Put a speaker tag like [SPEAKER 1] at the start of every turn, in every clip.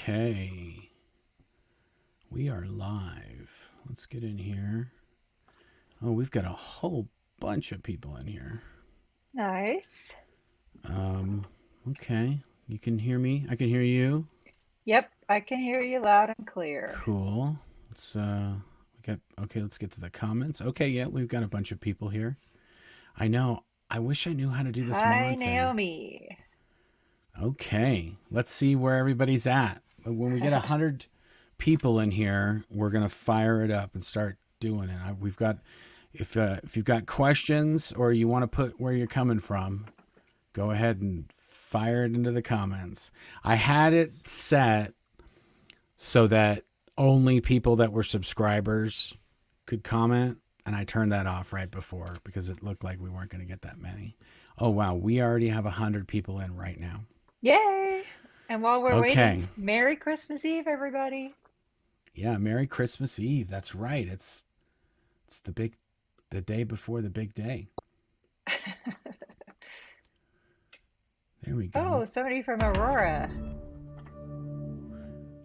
[SPEAKER 1] Okay. We are live. Let's get in here. Oh, we've got a whole bunch of people in here.
[SPEAKER 2] Nice.
[SPEAKER 1] Okay. You can hear me? I can hear you?
[SPEAKER 2] Yep, I can hear you loud and clear.
[SPEAKER 1] Cool. Let's get to the comments. Okay, yeah, we've got a bunch of people here. I know. I wish I knew how to do this
[SPEAKER 2] Hi,
[SPEAKER 1] mod thing.
[SPEAKER 2] Naomi.
[SPEAKER 1] Okay. Let's see where everybody's at. When we get 100 people in here, we're going to fire it up and start doing it. We've got if you've got questions or you want to put where you're coming from, go ahead and fire it into the comments. I had it set so that only people that were subscribers could comment, and I turned that off right before because it looked like we weren't going to get that many. Oh wow, we already have 100 people in right now.
[SPEAKER 2] Yay! And while we're waiting,
[SPEAKER 1] Okay.
[SPEAKER 2] Merry Christmas Eve, everybody.
[SPEAKER 1] Yeah, Merry Christmas Eve. That's right. It's the day before the big day. There we go.
[SPEAKER 2] Oh, somebody from Aurora.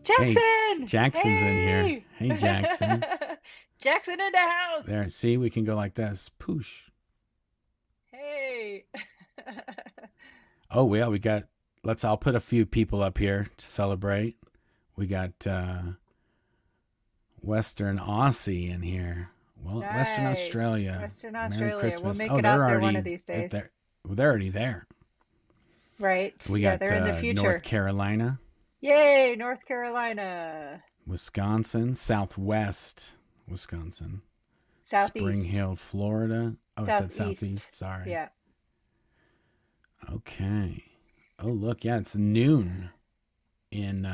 [SPEAKER 1] Hey,
[SPEAKER 2] Jackson!
[SPEAKER 1] Jackson's in here.
[SPEAKER 2] Hey!
[SPEAKER 1] Hey, Jackson.
[SPEAKER 2] Jackson in the house!
[SPEAKER 1] There, see, we can go like this. Poosh.
[SPEAKER 2] Hey!
[SPEAKER 1] Oh, well, I'll put a few people up here to celebrate. We got Western Aussie in here. Well, Western
[SPEAKER 2] Nice.
[SPEAKER 1] Australia.
[SPEAKER 2] Western
[SPEAKER 1] Merry
[SPEAKER 2] Australia. We'll
[SPEAKER 1] Christmas.
[SPEAKER 2] make
[SPEAKER 1] Oh,
[SPEAKER 2] it
[SPEAKER 1] they're
[SPEAKER 2] out there one of
[SPEAKER 1] already
[SPEAKER 2] these days.
[SPEAKER 1] they're already there.
[SPEAKER 2] Right.
[SPEAKER 1] We
[SPEAKER 2] Yeah,
[SPEAKER 1] got
[SPEAKER 2] they're in the
[SPEAKER 1] North
[SPEAKER 2] future.
[SPEAKER 1] Carolina,
[SPEAKER 2] Yay, North Carolina.
[SPEAKER 1] Wisconsin, Southwest Wisconsin, Spring
[SPEAKER 2] Southeast.
[SPEAKER 1] Hill, Florida. Oh, it said
[SPEAKER 2] Southeast.
[SPEAKER 1] Southeast. Sorry.
[SPEAKER 2] Yeah.
[SPEAKER 1] Okay. Oh, look. Yeah, it's noon in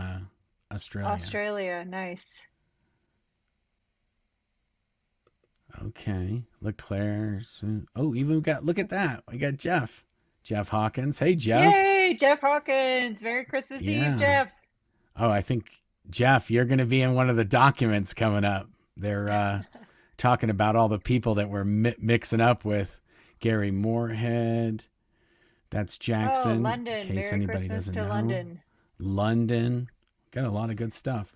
[SPEAKER 1] Australia.
[SPEAKER 2] Australia. Nice.
[SPEAKER 1] Okay. Look, Claire. Oh, even we got, look at that. We got Jeff. Jeff Hawkins. Hey, Jeff.
[SPEAKER 2] Yay, Jeff Hawkins. Merry Christmas Eve,
[SPEAKER 1] Yeah.
[SPEAKER 2] Jeff.
[SPEAKER 1] Oh, I think, Jeff, you're going to be in one of the documents coming up. They're talking about all the people that we're mixing up with. Gary Moorhead. That's
[SPEAKER 2] Oh,
[SPEAKER 1] Jackson, in
[SPEAKER 2] London.
[SPEAKER 1] case
[SPEAKER 2] Merry
[SPEAKER 1] anybody
[SPEAKER 2] Christmas
[SPEAKER 1] doesn't
[SPEAKER 2] to
[SPEAKER 1] know.
[SPEAKER 2] London.
[SPEAKER 1] London. Got a lot of good stuff.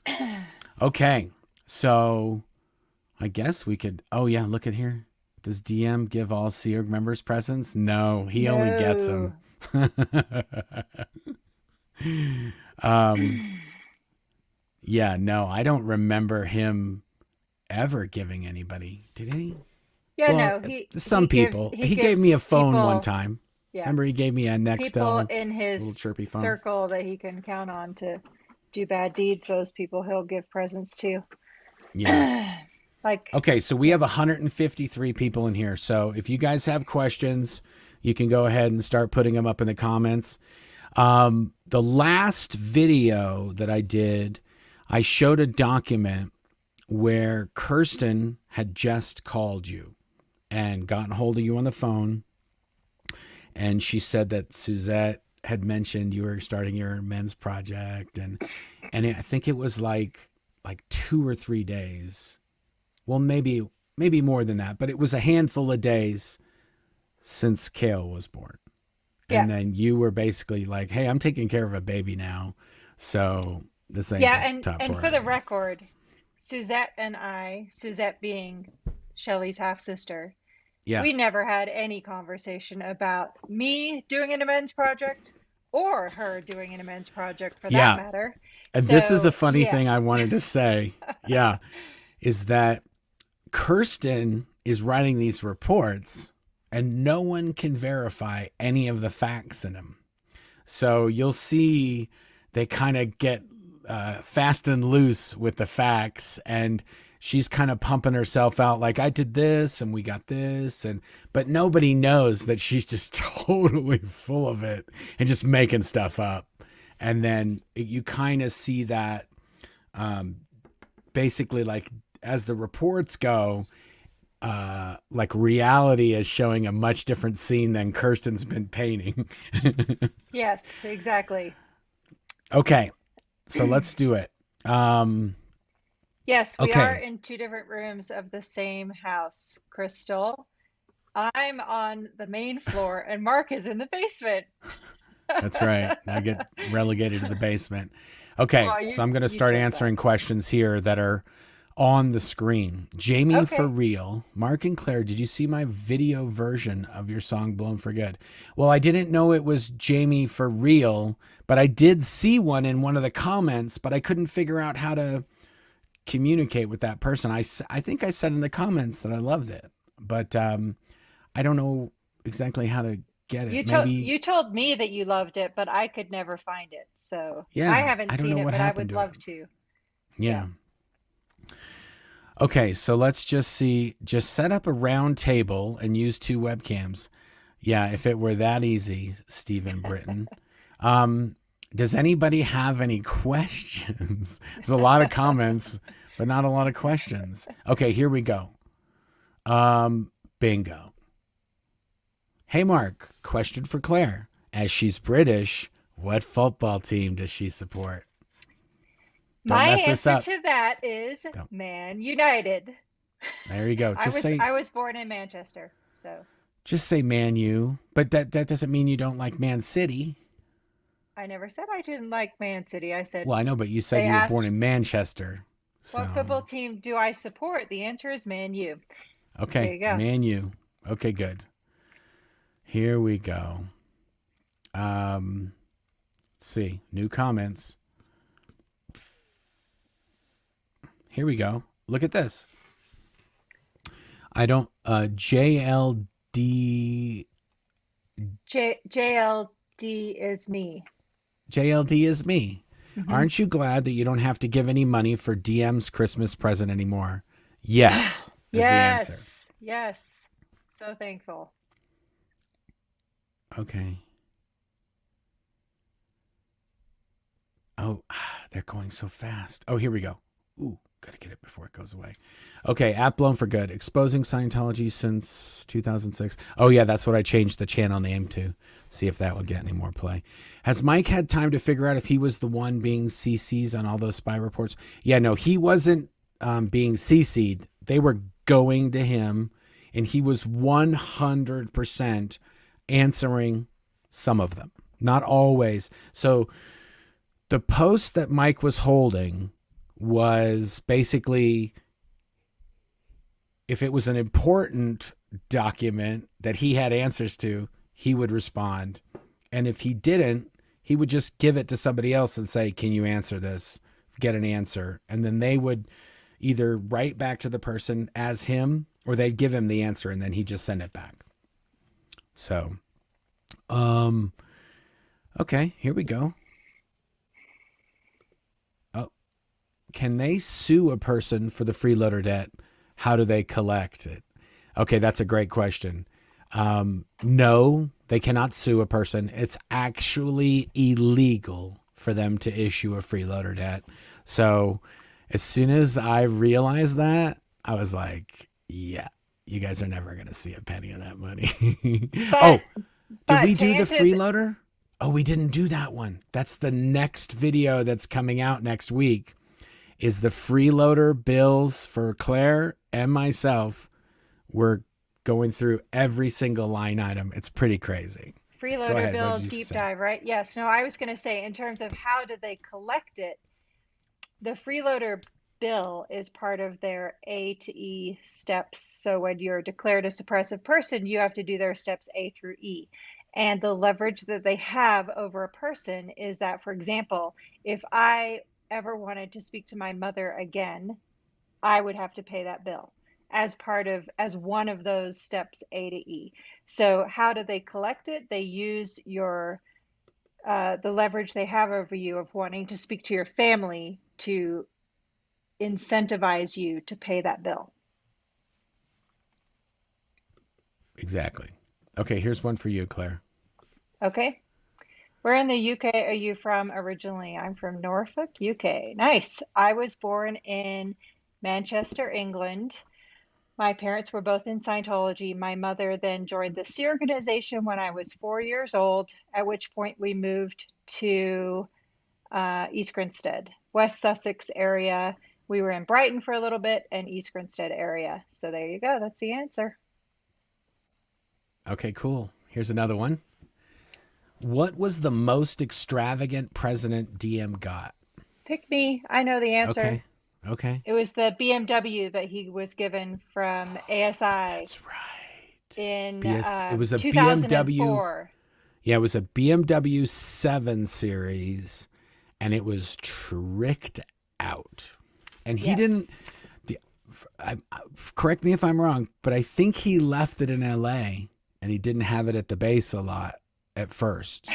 [SPEAKER 1] Okay. So I guess we could. Oh, yeah. Look at here. Does DM give all SEERG members presents? No, he only gets them.
[SPEAKER 2] No.
[SPEAKER 1] um, yeah, no, I don't remember him ever giving anybody. Did he?
[SPEAKER 2] Yeah,
[SPEAKER 1] Well,
[SPEAKER 2] no, he
[SPEAKER 1] some
[SPEAKER 2] gives
[SPEAKER 1] people. He gave me a phone one
[SPEAKER 2] people,
[SPEAKER 1] time.
[SPEAKER 2] yeah,
[SPEAKER 1] Remember, he gave me a
[SPEAKER 2] people
[SPEAKER 1] Nextel
[SPEAKER 2] in
[SPEAKER 1] little
[SPEAKER 2] his
[SPEAKER 1] chirpy phone.
[SPEAKER 2] circle that he can count on to do bad deeds. Those people he'll give presents to.
[SPEAKER 1] Yeah.
[SPEAKER 2] Like,
[SPEAKER 1] Okay, so we
[SPEAKER 2] yeah.
[SPEAKER 1] have 153 people in here. So if you guys have questions, you can go ahead and start putting them up in the comments. The last video that I did, I showed a document where Kirsten had just called you and gotten hold of you on the phone. And she said that Suzette had mentioned you were starting your men's project. And I think it was like 2 or 3 days. Well, maybe more than that, but it was a handful of days since Kale was born.
[SPEAKER 2] Yeah.
[SPEAKER 1] And then you were basically like, hey, I'm taking care of a baby now. So this ain't
[SPEAKER 2] Yeah,
[SPEAKER 1] the top
[SPEAKER 2] and for the
[SPEAKER 1] priority.
[SPEAKER 2] record, Suzette and I, Suzette being Shelley's half sister,
[SPEAKER 1] Yeah.
[SPEAKER 2] we never had any conversation about me doing an amends project or her doing an amends project for that
[SPEAKER 1] Yeah.
[SPEAKER 2] matter.
[SPEAKER 1] And this is a
[SPEAKER 2] So,
[SPEAKER 1] funny
[SPEAKER 2] yeah.
[SPEAKER 1] thing I wanted to say. Yeah. Is that Kirsten is writing these reports and no one can verify any of the facts in them. So you'll see they kind of get fast and loose with the facts, and she's kind of pumping herself out like, I did this and we got this, but nobody knows that she's just totally full of it and just making stuff up. And then you kind of see that basically, like, as the reports go, like reality is showing a much different scene than Kirsten's been painting.
[SPEAKER 2] Yes, exactly.
[SPEAKER 1] Okay, so let's do it.
[SPEAKER 2] Yes, we are
[SPEAKER 1] Okay,
[SPEAKER 2] in two different rooms of the same house, Crystal. I'm on the main floor and Mark is in the basement.
[SPEAKER 1] that's right. I get relegated to the basement. Okay,
[SPEAKER 2] Well,
[SPEAKER 1] so I'm going to
[SPEAKER 2] you
[SPEAKER 1] start
[SPEAKER 2] chose that.
[SPEAKER 1] answering questions here that are on the screen. Jamie for
[SPEAKER 2] Okay.
[SPEAKER 1] real. Mark and Claire, did you see my video version of your song Blown for Good? Well, I didn't know it was Jamie for real, but I did see one in one of the comments, but I couldn't figure out how to communicate with that person. I think I said in the comments that I loved it, but I don't know exactly how to get it. Maybe,
[SPEAKER 2] You told me that you loved it, but I could never find it. So I
[SPEAKER 1] yeah,
[SPEAKER 2] haven't
[SPEAKER 1] I don't
[SPEAKER 2] seen
[SPEAKER 1] know
[SPEAKER 2] it,
[SPEAKER 1] what
[SPEAKER 2] but I
[SPEAKER 1] happened
[SPEAKER 2] would
[SPEAKER 1] to it.
[SPEAKER 2] love to. Yeah.
[SPEAKER 1] Yeah. Okay, so let's just see. Just set up a round table and use two webcams. Yeah, if it were that easy, Stephen Britton. Um, does anybody have any questions? There's a lot of comments, but not a lot of questions. Okay, here we go. Bingo. Hey, Mark, question for Claire. As she's British, what football team does she support? Don't
[SPEAKER 2] My
[SPEAKER 1] mess this
[SPEAKER 2] answer
[SPEAKER 1] up.
[SPEAKER 2] to that is
[SPEAKER 1] Don't.
[SPEAKER 2] Man United.
[SPEAKER 1] There you go.
[SPEAKER 2] I was born in Manchester, so
[SPEAKER 1] Just say Man U. But that doesn't mean you don't like Man City.
[SPEAKER 2] I never said I didn't like Man City. I said
[SPEAKER 1] Well, I know, but you said
[SPEAKER 2] they
[SPEAKER 1] you were born
[SPEAKER 2] asked
[SPEAKER 1] in Manchester.
[SPEAKER 2] what
[SPEAKER 1] So,
[SPEAKER 2] football team do I support? The answer is Man U. There
[SPEAKER 1] okay,
[SPEAKER 2] you go.
[SPEAKER 1] Man U. Okay, good. Here we go. Let's see. New comments. Here we go. Look at this. I don't JLD
[SPEAKER 2] JLD is me.
[SPEAKER 1] JLD is me.
[SPEAKER 2] Hmm.
[SPEAKER 1] Aren't you glad that you don't have to give any money for DM's Christmas present anymore? Yes, is the answer.
[SPEAKER 2] Yes, yes. So thankful.
[SPEAKER 1] Okay. Oh, they're going so fast. Oh, here we go. Ooh, gotta get it before it goes away. Okay, app blown for good. Exposing Scientology since 2006. Oh yeah, that's what I changed the channel name to. See if that would get any more play. Has Mike had time to figure out if he was the one being CC'd on all those spy reports? Yeah, no, he wasn't being CC'd. They were going to him, and he was 100% answering some of them. Not always. So the post that Mike was holding was basically, if it was an important document that he had answers to, he would respond. And if he didn't, he would just give it to somebody else and say, can you answer this? Get an answer. And then they would either write back to the person as him, or they'd give him the answer and then he'd just send it back. So, okay, here we go. Can they sue a person for the freeloader debt? How do they collect it? Okay, that's a great question. No, they cannot sue a person. It's actually illegal for them to issue a freeloader debt. So as soon as I realized that, I was like, yeah, you guys are never going to see a penny of that money.
[SPEAKER 2] But
[SPEAKER 1] Oh, did we
[SPEAKER 2] to
[SPEAKER 1] do the
[SPEAKER 2] answer the,
[SPEAKER 1] freeloader? Oh, we didn't do that one. That's the next video that's coming out next week. Is the freeloader bills for Claire and myself. We're going through every single line item. It's pretty crazy. Go
[SPEAKER 2] freeloader
[SPEAKER 1] ahead. What
[SPEAKER 2] bill
[SPEAKER 1] did you
[SPEAKER 2] deep
[SPEAKER 1] say?
[SPEAKER 2] dive, right? Yes. No, I was going to say in terms of how do they collect it, the freeloader bill is part of their A to E steps. So when you're declared a suppressive person, you have to do their steps A through E. And the leverage that they have over a person is that, for example, if I ever wanted to speak to my mother again, I would have to pay that bill as as one of those steps A to E. So how do they collect it? They use the leverage they have over you of wanting to speak to your family to incentivize you to pay that bill.
[SPEAKER 1] Exactly. Okay, here's one for you, Claire.
[SPEAKER 2] Okay. Where in the UK are you from originally? I'm from Norfolk, UK. Nice. I was born in Manchester, England. My parents were both in Scientology. My mother then joined the Sea organization when I was 4 years old, at which point we moved to East Grinstead, West Sussex area. We were in Brighton for a little bit and East Grinstead area. So there you go. That's the answer.
[SPEAKER 1] Okay, cool. Here's another one. What was the most extravagant president DM got?
[SPEAKER 2] Pick me. I know the answer.
[SPEAKER 1] Okay. Okay.
[SPEAKER 2] It was the BMW that he was given from ASI
[SPEAKER 1] That's right.
[SPEAKER 2] in
[SPEAKER 1] It was a BMW.
[SPEAKER 2] 2004.
[SPEAKER 1] Yeah, it was a BMW 7 Series, and it was tricked out. And he didn't.
[SPEAKER 2] Yes.
[SPEAKER 1] Correct me if I'm wrong, but I think he left it in LA, and he didn't have it at the base a lot at first.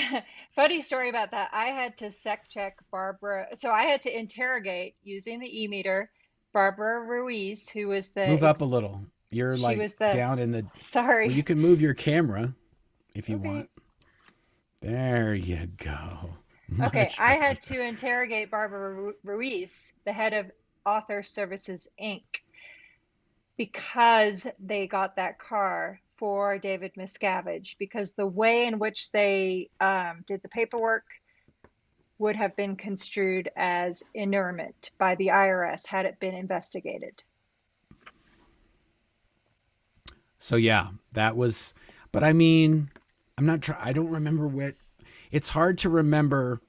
[SPEAKER 2] Funny story about that. I had to sec check Barbara. So I had to interrogate using the e-meter Barbara Ruiz, who was
[SPEAKER 1] Move up a little. You're
[SPEAKER 2] she
[SPEAKER 1] like
[SPEAKER 2] was the,
[SPEAKER 1] down in the. Well, you
[SPEAKER 2] sorry.
[SPEAKER 1] can move your camera if you
[SPEAKER 2] Okay.
[SPEAKER 1] want. There you go.
[SPEAKER 2] Okay.
[SPEAKER 1] Much
[SPEAKER 2] I
[SPEAKER 1] better.
[SPEAKER 2] had to interrogate Barbara Ruiz, the head of Author Services Inc., because they got that car for David Miscavige, because the way in which they did the paperwork would have been construed as inerrant by the IRS had it been investigated.
[SPEAKER 1] So yeah, that was. But I mean, I'm not trying. I don't remember what. It's hard to remember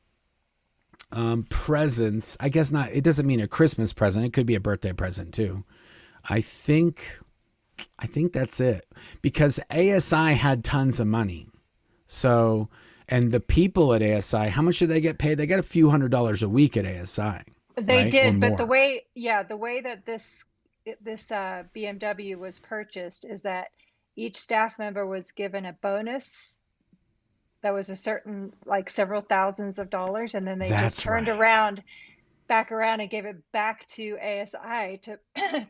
[SPEAKER 1] presents. I guess not. It doesn't mean a Christmas present. It could be a birthday present too. I think that's it, because ASI had tons of money. So, and the people at ASI, how much did they get paid? They got a few $100s a week at ASI,
[SPEAKER 2] They
[SPEAKER 1] right? Or
[SPEAKER 2] did, but
[SPEAKER 1] more.
[SPEAKER 2] the way that this BMW was purchased is that each staff member was given a bonus that was a certain, like several thousands of dollars, and then they just
[SPEAKER 1] That's
[SPEAKER 2] turned
[SPEAKER 1] right.
[SPEAKER 2] around, back around, and gave it back to ASI to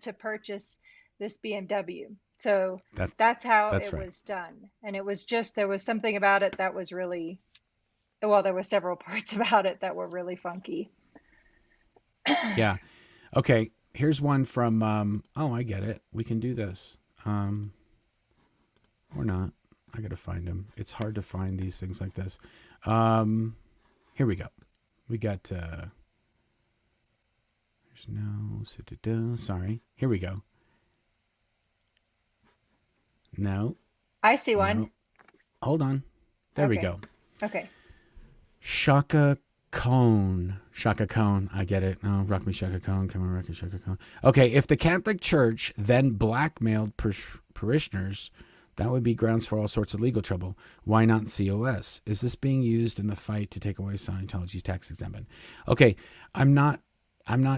[SPEAKER 2] to purchase this BMW. So
[SPEAKER 1] That
[SPEAKER 2] that's how
[SPEAKER 1] that's
[SPEAKER 2] it
[SPEAKER 1] right.
[SPEAKER 2] was done. And it was just, there was something about it that was really, well, there were several parts about it that were really funky.
[SPEAKER 1] Yeah. Okay. Here's one from. Oh, I get it. We can do this. Or not. I gotta find them. It's hard to find these things like this. Um, Here we go. We got. There's no. Sorry. Here we go. No.
[SPEAKER 2] I see one.
[SPEAKER 1] No. Hold on. There we
[SPEAKER 2] Okay.
[SPEAKER 1] go.
[SPEAKER 2] Okay.
[SPEAKER 1] Shaka Cone. Shaka Cone. I get it. No, rock me Shaka Cone. Come on, rock me Shaka Cone. Okay, if the Catholic Church then blackmailed parishioners, that would be grounds for all sorts of legal trouble. Why not COS? Is this being used in the fight to take away Scientology's tax exemption? Okay, I'm not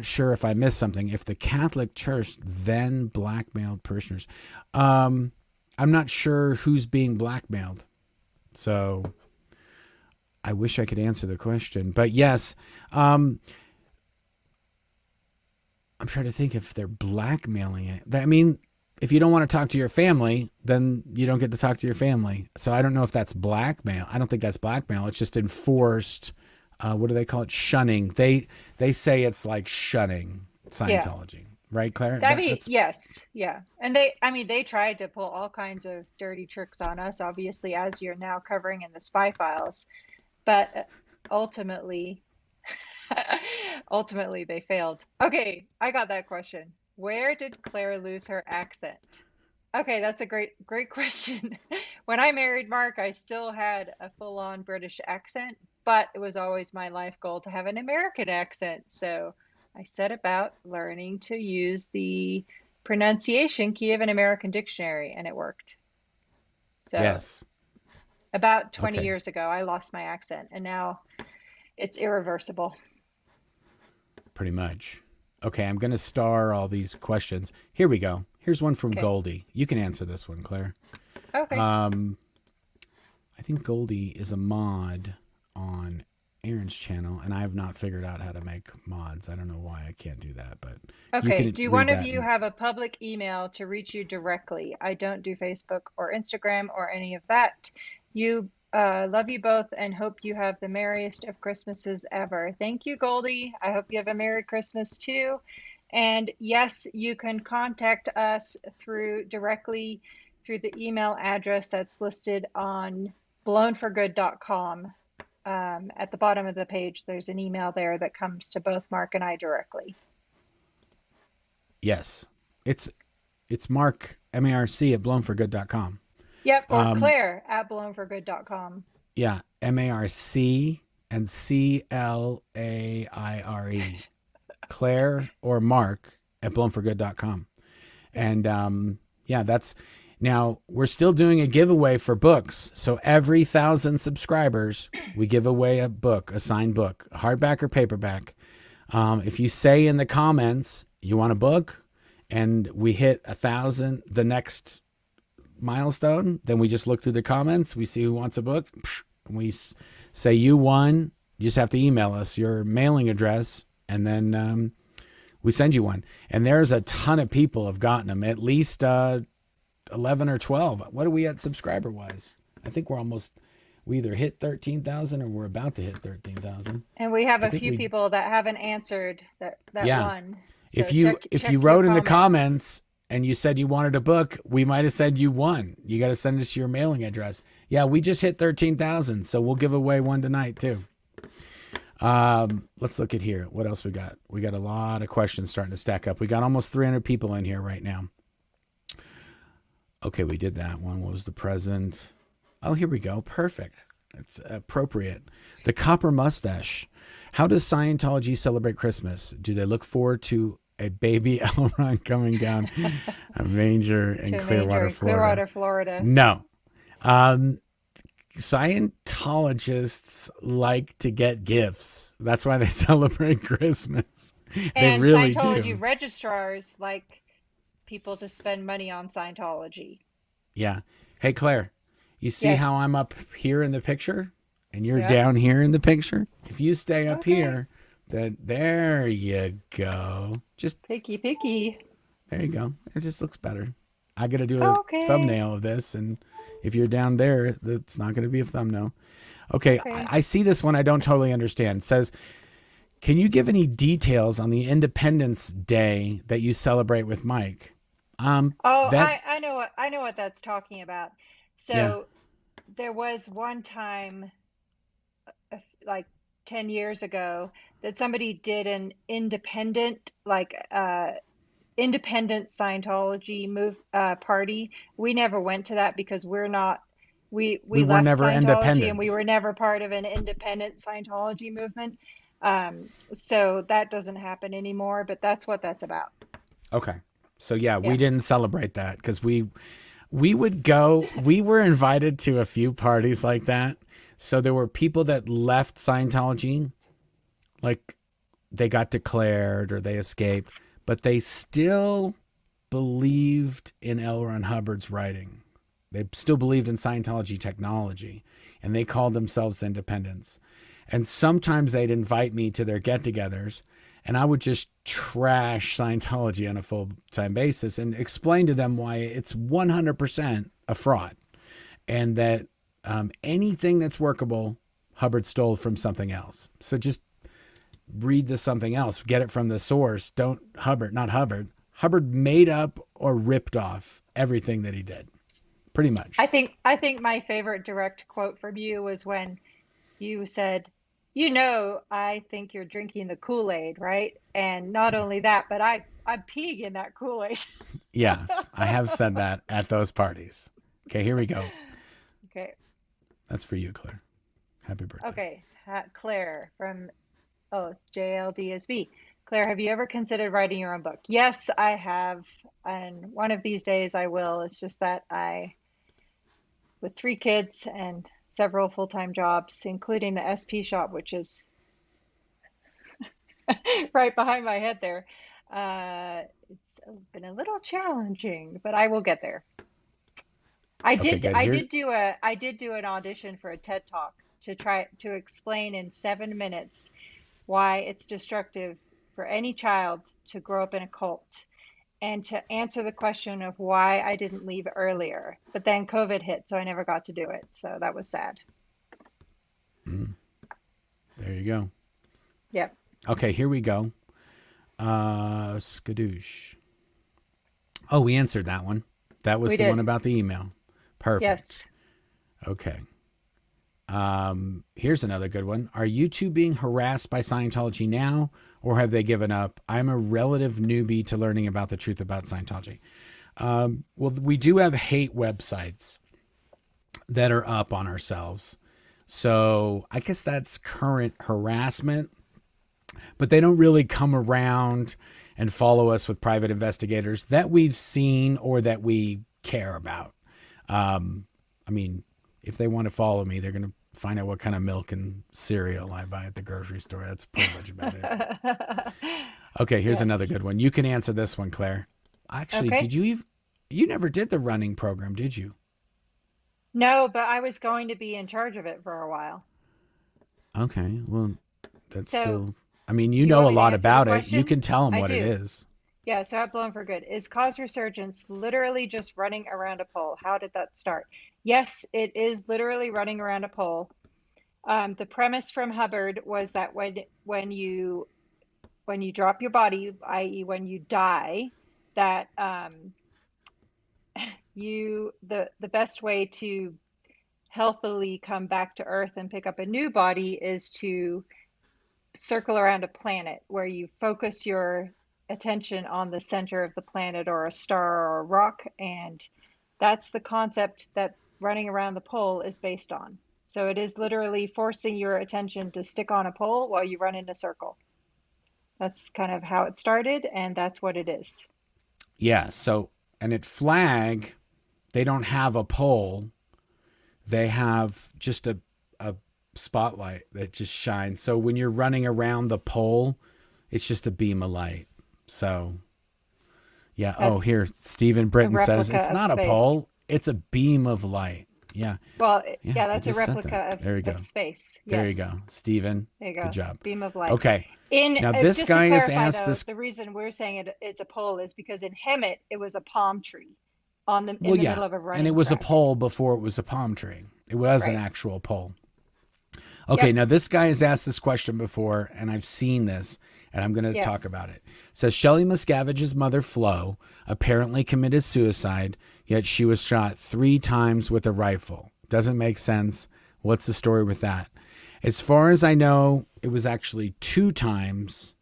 [SPEAKER 1] sure if I missed something. If the Catholic Church then blackmailed parishioners, I'm not sure who's being blackmailed. So I wish I could answer the question, but yes, I'm trying to think if they're blackmailing it. I mean, if you don't want to talk to your family, then you don't get to talk to your family. So I don't know if that's blackmail. I don't think that's blackmail. It's just enforced. What do they call it? Shunning. They say it's like shunning
[SPEAKER 2] Yeah.
[SPEAKER 1] Scientology, right, Claire?
[SPEAKER 2] I mean,
[SPEAKER 1] That's
[SPEAKER 2] yes, yeah. And I mean, they tried to pull all kinds of dirty tricks on us, obviously, as you're now covering in the spy files. But ultimately, ultimately, they failed. Okay, I got that question. Where did Claire lose her accent? Okay, that's a great question. When I married Mark, I still had a full-on British accent, but it was always my life goal to have an American accent. So I set about learning to use the pronunciation key of an American dictionary, and it worked. So
[SPEAKER 1] yes.
[SPEAKER 2] about 20
[SPEAKER 1] Okay.
[SPEAKER 2] years ago, I lost my accent, and now it's irreversible.
[SPEAKER 1] Pretty much. Okay, I'm going to star all these questions. Here we go. Here's one from
[SPEAKER 2] Okay.
[SPEAKER 1] Goldie. You can answer this one, Claire.
[SPEAKER 2] Okay.
[SPEAKER 1] Um, I think Goldie is a mod on Aaron's channel, and I have not figured out how to make mods. I don't know why I can't do that, but you
[SPEAKER 2] Okay.
[SPEAKER 1] can
[SPEAKER 2] Do
[SPEAKER 1] read
[SPEAKER 2] one of
[SPEAKER 1] that.
[SPEAKER 2] you have a public email to reach you directly? I don't do Facebook or Instagram or any of that. You love you both and hope you have the merriest of Christmases ever. Thank you, Goldie. I hope you have a Merry Christmas too. And yes, you can contact us directly through the email address that's listed on blownforgood.com. At the bottom of the page, there's an email there that comes to both Mark and I directly.
[SPEAKER 1] Yes, it's Marc MARC at blownforgood.com.
[SPEAKER 2] Yep, or
[SPEAKER 1] Um,
[SPEAKER 2] Claire at blownforgood.com.
[SPEAKER 1] yeah, MARC and Claire, Claire or Marc at blownforgood.com.
[SPEAKER 2] Yes.
[SPEAKER 1] And yeah, that's now we're still doing a giveaway for books. So every 1,000 subscribers, we give away a book, a signed book, hardback or paperback. If you say in the comments you want a book and we hit 1,000, the next milestone, then we just look through the comments. We see who wants a book. And we say you won. You just have to email us your mailing address, and then we send you one. And there's a ton of people have gotten them, at least 11 or 12. What are we at subscriber wise? I think we either hit 13,000 or we're about to hit 13,000.
[SPEAKER 2] And we have a few people that haven't answered that
[SPEAKER 1] yeah.
[SPEAKER 2] won.
[SPEAKER 1] So if you
[SPEAKER 2] check
[SPEAKER 1] wrote in the comments and you said you wanted a book, we might have said you won. You got to send us your mailing address. Yeah, we just hit 13,000, so we'll give away one tonight too. Let's look at here. What else we got? We got a lot of questions starting to stack up. We got almost 300 people in here right now. Okay, we did that one. What was the present? Oh, here we go. Perfect. It's appropriate. The copper mustache. How does Scientology celebrate Christmas? Do they look forward to a baby Elron coming down a manger in Clearwater,
[SPEAKER 2] Florida?
[SPEAKER 1] No. Scientologists like to get gifts. That's why they celebrate Christmas.
[SPEAKER 2] And
[SPEAKER 1] they really
[SPEAKER 2] Scientology
[SPEAKER 1] do.
[SPEAKER 2] registrars like people to spend money on Scientology.
[SPEAKER 1] Yeah. Hey, Claire, you see
[SPEAKER 2] Yes.
[SPEAKER 1] how I'm up here in the picture and you're down here in the picture? If you stay up here, then there you go. Just
[SPEAKER 2] picky.
[SPEAKER 1] There you go. It just looks better. I got to do a thumbnail of this, and if you're down there, that's not going to be a thumbnail. Okay. I see this one I don't totally understand. It says, can you give any details on the Independence Day that you celebrate with Mike?
[SPEAKER 2] I know what that's talking about. So there was one time, like 10 years ago, that somebody did an independent Scientology party. We never went to that because we left
[SPEAKER 1] never
[SPEAKER 2] Scientology and we were never part of an independent Scientology movement. So that doesn't happen anymore, but that's what that's about.
[SPEAKER 1] Okay. So we didn't celebrate that because we would go, we were invited to a few parties like that. So there were people that left Scientology, like they got declared or they escaped, but they still believed in L. Ron Hubbard's writing. They still believed in Scientology technology, and they called themselves independents. And sometimes they'd invite me to their get-togethers, and I would just trash Scientology on a full-time basis and explain to them why it's 100% a fraud, and that anything that's workable, Hubbard stole from something else. So just read the something else, get it from the source. Hubbard made up or ripped off everything that he did, pretty much.
[SPEAKER 2] I think my favorite direct quote from you was when you said, I think you're drinking the Kool-Aid, right? And not only that, but I'm peeing in that Kool-Aid.
[SPEAKER 1] Yes, I have said that at those parties. Okay, here we go.
[SPEAKER 2] Okay.
[SPEAKER 1] That's for you, Claire. Happy birthday.
[SPEAKER 2] Okay, Claire from JLDSB. Claire, have you ever considered writing your own book? Yes, I have. And one of these days I will. It's just that with 3 kids and several full-time jobs, including the SP shop, which is right behind my head there. It's been a little challenging, but I will get there. I did do an audition for a TED Talk to try to explain in 7 minutes why it's destructive for any child to grow up in a cult, and to answer the question of why I didn't leave earlier. But then COVID hit, so I never got to do it. So that was sad.
[SPEAKER 1] There you go.
[SPEAKER 2] Yep.
[SPEAKER 1] Okay, here we go. Skadoosh. Oh, we answered that one. That was the one about the email. Perfect.
[SPEAKER 2] Yes.
[SPEAKER 1] Okay. Here's another good one. Are you two being harassed by Scientology now, or have they given up? I'm a relative newbie to learning about the truth about Scientology. Well, we do have hate websites that are up on ourselves. So I guess that's current harassment, but they don't really come around and follow us with private investigators that we've seen or that we care about. I mean, if they want to follow me, they're going to find out what kind of milk and cereal I buy at the grocery store. That's pretty much about it. Okay, here's another
[SPEAKER 2] Yes.
[SPEAKER 1] good one. You can answer this one, Claire. Actually,
[SPEAKER 2] Okay.
[SPEAKER 1] you never did the running program, did you?
[SPEAKER 2] No, but I was going to be in charge of it for a while.
[SPEAKER 1] Okay, well, that's
[SPEAKER 2] So,
[SPEAKER 1] still, I mean, you
[SPEAKER 2] do you
[SPEAKER 1] know
[SPEAKER 2] want
[SPEAKER 1] a
[SPEAKER 2] me to
[SPEAKER 1] lot
[SPEAKER 2] answer the
[SPEAKER 1] about it. You
[SPEAKER 2] question?
[SPEAKER 1] can tell them
[SPEAKER 2] I
[SPEAKER 1] what it
[SPEAKER 2] do.
[SPEAKER 1] is.
[SPEAKER 2] Yeah, so I've blown for good. Is cause resurgence literally just running around a pole? How did that start? Yes, it is literally running around a pole. The premise from Hubbard was that when you drop your body, i.e., when you die, that the best way to healthily come back to Earth and pick up a new body is to circle around a planet where you focus your attention on the center of the planet or a star or a rock, and that's the concept that running around the pole is based on. So it is literally forcing your attention to stick on a pole while you run in a circle. That's kind of how it started, and that's what it is.
[SPEAKER 1] Yeah, so, and at Flag, they don't have a pole. They have just a spotlight that just shines. So when you're running around the pole, it's just a beam of light. So, yeah. Oh,
[SPEAKER 2] That's
[SPEAKER 1] here, Stephen
[SPEAKER 2] a
[SPEAKER 1] Britton says
[SPEAKER 2] replica
[SPEAKER 1] it's
[SPEAKER 2] of
[SPEAKER 1] not a
[SPEAKER 2] space.
[SPEAKER 1] pole, it's a beam of light. Yeah.
[SPEAKER 2] Well,
[SPEAKER 1] Yeah,
[SPEAKER 2] yeah,
[SPEAKER 1] I
[SPEAKER 2] that's a
[SPEAKER 1] just said that.
[SPEAKER 2] replica
[SPEAKER 1] There you
[SPEAKER 2] of
[SPEAKER 1] go.
[SPEAKER 2] space.
[SPEAKER 1] There you
[SPEAKER 2] Yes,
[SPEAKER 1] go. Stephen,
[SPEAKER 2] there you
[SPEAKER 1] good
[SPEAKER 2] go.
[SPEAKER 1] job.
[SPEAKER 2] Beam of light.
[SPEAKER 1] Okay.
[SPEAKER 2] In
[SPEAKER 1] Now, this
[SPEAKER 2] just to
[SPEAKER 1] guy has
[SPEAKER 2] clarify
[SPEAKER 1] asked
[SPEAKER 2] though,
[SPEAKER 1] this.
[SPEAKER 2] the reason we're saying it's a pole is because in Hemet it was a palm tree on the in
[SPEAKER 1] Well,
[SPEAKER 2] the
[SPEAKER 1] yeah.
[SPEAKER 2] middle of a
[SPEAKER 1] And it
[SPEAKER 2] running
[SPEAKER 1] was a
[SPEAKER 2] track.
[SPEAKER 1] pole before it was a palm tree, it was an
[SPEAKER 2] Right.
[SPEAKER 1] actual pole. Okay,
[SPEAKER 2] Yep.
[SPEAKER 1] now this guy has asked this question before, and I've seen this, and I'm going to
[SPEAKER 2] Yep.
[SPEAKER 1] talk about it. It says Shelley Miscavige's mother, Flo, apparently committed suicide, yet she was shot 3 times with a rifle. Doesn't make sense. What's the story with that? As far as I know, it was actually 2 times,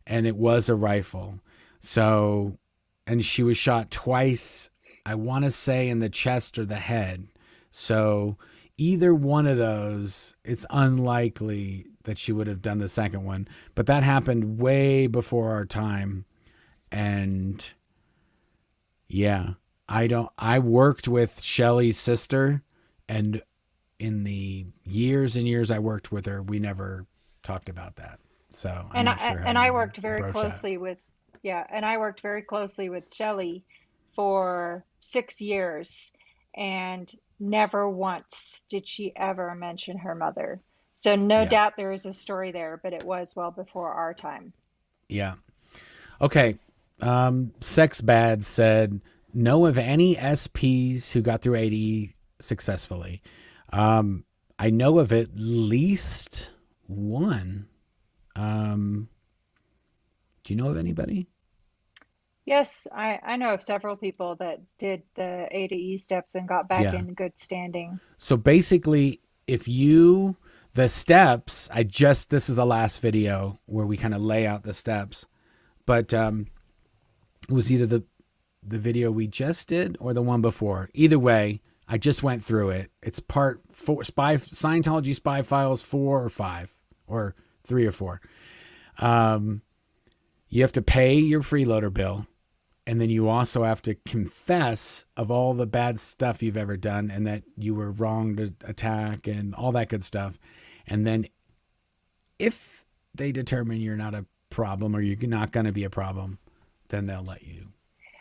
[SPEAKER 1] and it was a rifle. So, and she was shot twice, I want to say in the chest or the head. So, either one of those, it's unlikely that she would have done the second one. But that happened way before our time. And yeah, I worked with Shelley's sister, and in the years and years I worked with her, we never talked about that. So I'm not sure how
[SPEAKER 2] And I
[SPEAKER 1] you
[SPEAKER 2] worked very
[SPEAKER 1] broach that.
[SPEAKER 2] closely with yeah, and I worked very closely with Shelley for 6 years, and never once did she ever mention her mother. So no
[SPEAKER 1] Yeah.
[SPEAKER 2] doubt there is a story there, but it was well before our time.
[SPEAKER 1] Yeah. Okay. Sex Bad said, know of any SPs who got through ADE successfully. I know of at least one. Do you know of anybody?
[SPEAKER 2] Yes, I know of several people that did the A to E steps and got back
[SPEAKER 1] Yeah.
[SPEAKER 2] in good standing.
[SPEAKER 1] So basically, the steps, this is the last video where we kind of lay out the steps, but it was either the video we just did or the one before. Either way, I just went through it. It's part 4, Scientology Spy Files 4 or 5 or 3 or 4. You have to pay your freeloader bill, and then you also have to confess of all the bad stuff you've ever done and that you were wrong to attack and all that good stuff. And then if they determine you're not a problem or you're not going to be a problem, then they'll let you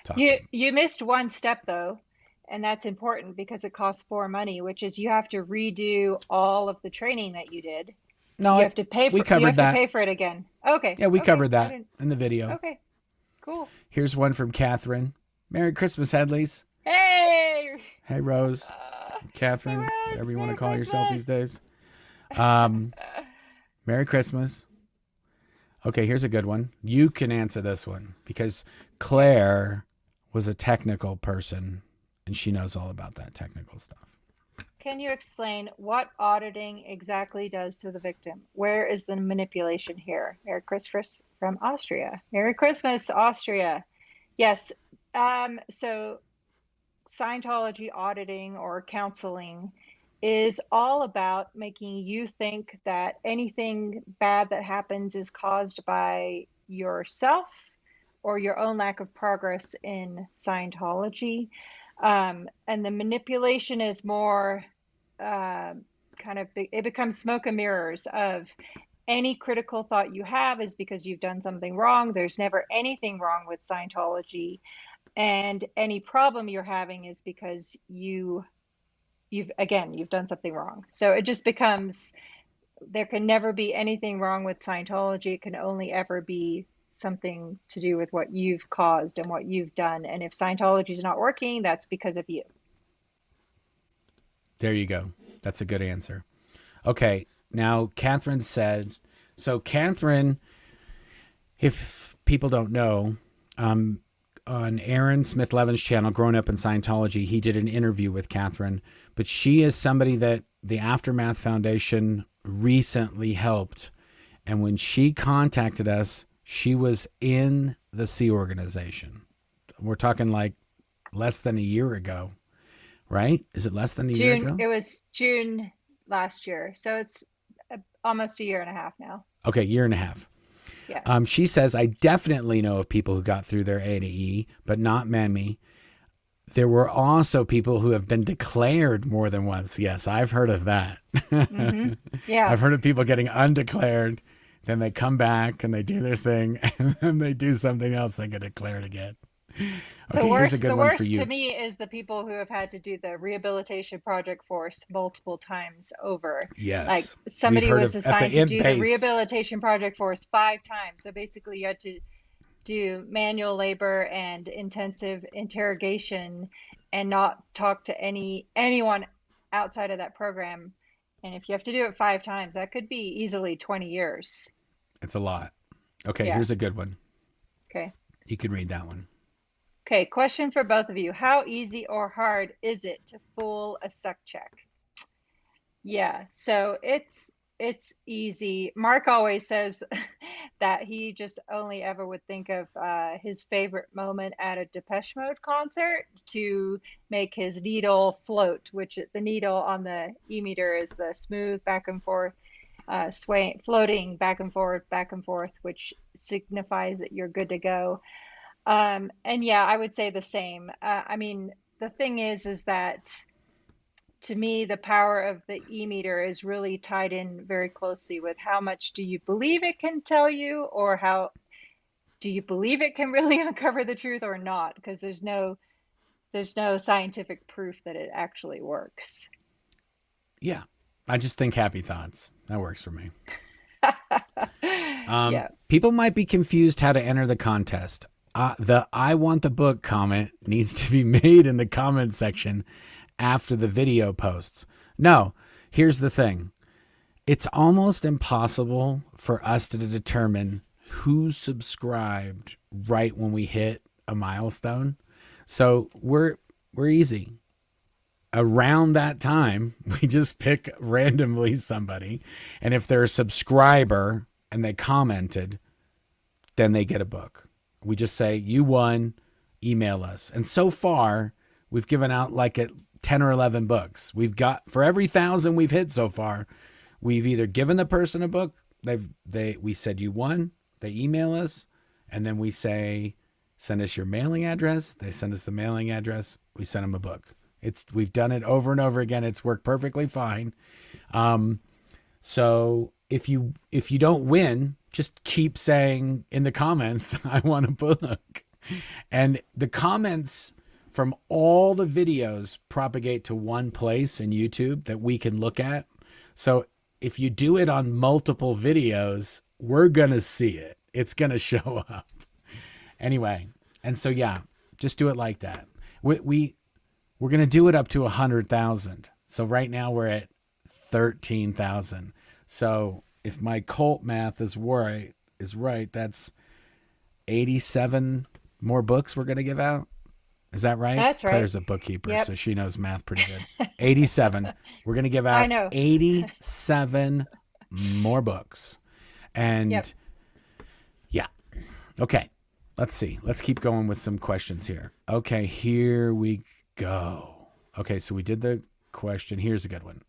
[SPEAKER 1] talk to them.
[SPEAKER 2] You missed one step though, and that's important because it costs more money, which is you have to redo all of the training that you did.
[SPEAKER 1] No, we
[SPEAKER 2] You
[SPEAKER 1] covered
[SPEAKER 2] have to
[SPEAKER 1] that.
[SPEAKER 2] pay for it again. Okay.
[SPEAKER 1] Yeah, we
[SPEAKER 2] Okay.
[SPEAKER 1] covered
[SPEAKER 2] I
[SPEAKER 1] that
[SPEAKER 2] didn't.
[SPEAKER 1] in the video.
[SPEAKER 2] Okay. Cool.
[SPEAKER 1] Here's one from Catherine. Merry Christmas, Headleys.
[SPEAKER 2] Hey.
[SPEAKER 1] Hey, Rose.
[SPEAKER 2] Hey
[SPEAKER 1] Catherine,
[SPEAKER 2] Rose,
[SPEAKER 1] whatever you want to
[SPEAKER 2] Merry
[SPEAKER 1] call yourself these
[SPEAKER 2] Christmas.
[SPEAKER 1] days. Merry Christmas. Okay, here's a good one. You can answer this one because Claire was a technical person and she knows all about that technical stuff.
[SPEAKER 2] Can you explain what auditing exactly does to the victim? Where is the manipulation here? Merry Christmas from Austria. Merry Christmas, Austria. Yes. So Scientology auditing or counseling is all about making you think that anything bad that happens is caused by yourself or your own lack of progress in Scientology. And the manipulation is more it becomes smoke and mirrors of any critical thought you have is because you've done something wrong. There's never anything wrong with Scientology. And any problem you're having is because you've done something wrong. So it just becomes, there can never be anything wrong with Scientology. It can only ever be something to do with what you've caused and what you've done. And if Scientology is not working, that's because of you.
[SPEAKER 1] There you go. That's a good answer. Okay. Now, Catherine says, so Catherine, if people don't know, on Aaron Smith Levin's channel, Growing Up in Scientology, he did an interview with Catherine, but she is somebody that the Aftermath Foundation recently helped. And when she contacted us, she was in the Sea Organization. We're talking like less than a year ago, right? Is it less than a year ago?
[SPEAKER 2] It was June last year. So it's almost a year and a half now.
[SPEAKER 1] Okay, year and a half.
[SPEAKER 2] Yeah.
[SPEAKER 1] She says, I definitely know of people who got through their A to E, but not many. There were also people who have been declared more than once. Yes, I've heard of that.
[SPEAKER 2] Mm-hmm. Yeah.
[SPEAKER 1] I've heard of people getting undeclared, then they come back and they do their thing, and then they do something else, they get declared again. Okay, here's a good one for you.
[SPEAKER 2] The worst to me is the people who have had to do the rehabilitation project force multiple times over.
[SPEAKER 1] Yes.
[SPEAKER 2] Like somebody was assigned to do the rehabilitation project force 5 times. So basically you had to do manual labor and intensive interrogation and not talk to anyone outside of that program. And if you have to do it 5 times, that could be easily 20 years.
[SPEAKER 1] It's a lot. Okay, yeah. Here's a good one.
[SPEAKER 2] Okay.
[SPEAKER 1] You can read that one.
[SPEAKER 2] Okay, question for both of you. How easy or hard is it to fool a suck check? Yeah, so it's easy. Marc always says that he just only ever would think of his favorite moment at a Depeche Mode concert to make his needle float, which the needle on the e-meter is the smooth back and forth, floating back and forth, which signifies that you're good to go. And yeah, I would say the same. I mean, the thing is that to me, the power of the e-meter is really tied in very closely with how much do you believe it can tell you, or how do you believe it can really uncover the truth or not? Because there's no scientific proof that it actually works.
[SPEAKER 1] Yeah, I just think happy thoughts. That works for me.
[SPEAKER 2] Yeah.
[SPEAKER 1] People might be confused how to enter the contest. The I want the book comment needs to be made in the comment section after the video posts. No, here's the thing. It's almost impossible for us to determine who subscribed right when we hit a milestone. So we're easy. Around that time, we just pick randomly somebody. And if they're a subscriber and they commented, then they get a book. We just say, you won, email us. And so far, we've given out like 10 or 11 books. We've got, for every 1,000 we've hit so far, we've either given the person a book, we said you won, they email us, and then we say, send us your mailing address. They send us the mailing address. We send them a book. We've done it over and over again. It's worked perfectly fine. So if you don't win, just keep saying in the comments, I want a book. And the comments from all the videos propagate to one place in YouTube that we can look at. So if you do it on multiple videos, we're going to see it. It's going to show up. Anyway, and so yeah, just do it like that. We're going to do it up to 100,000. So right now we're at 13,000. So if my cult math is right, that's 87 more books we're going to give out. Is that right?
[SPEAKER 2] That's right.
[SPEAKER 1] Claire's a bookkeeper, yep. So she knows math pretty good. 87. We're going to give out 87 more books. And yep. Yeah. Okay. Let's see. Let's keep going with some questions here. Okay, here we go. Okay, so we did the question. Here's a good one.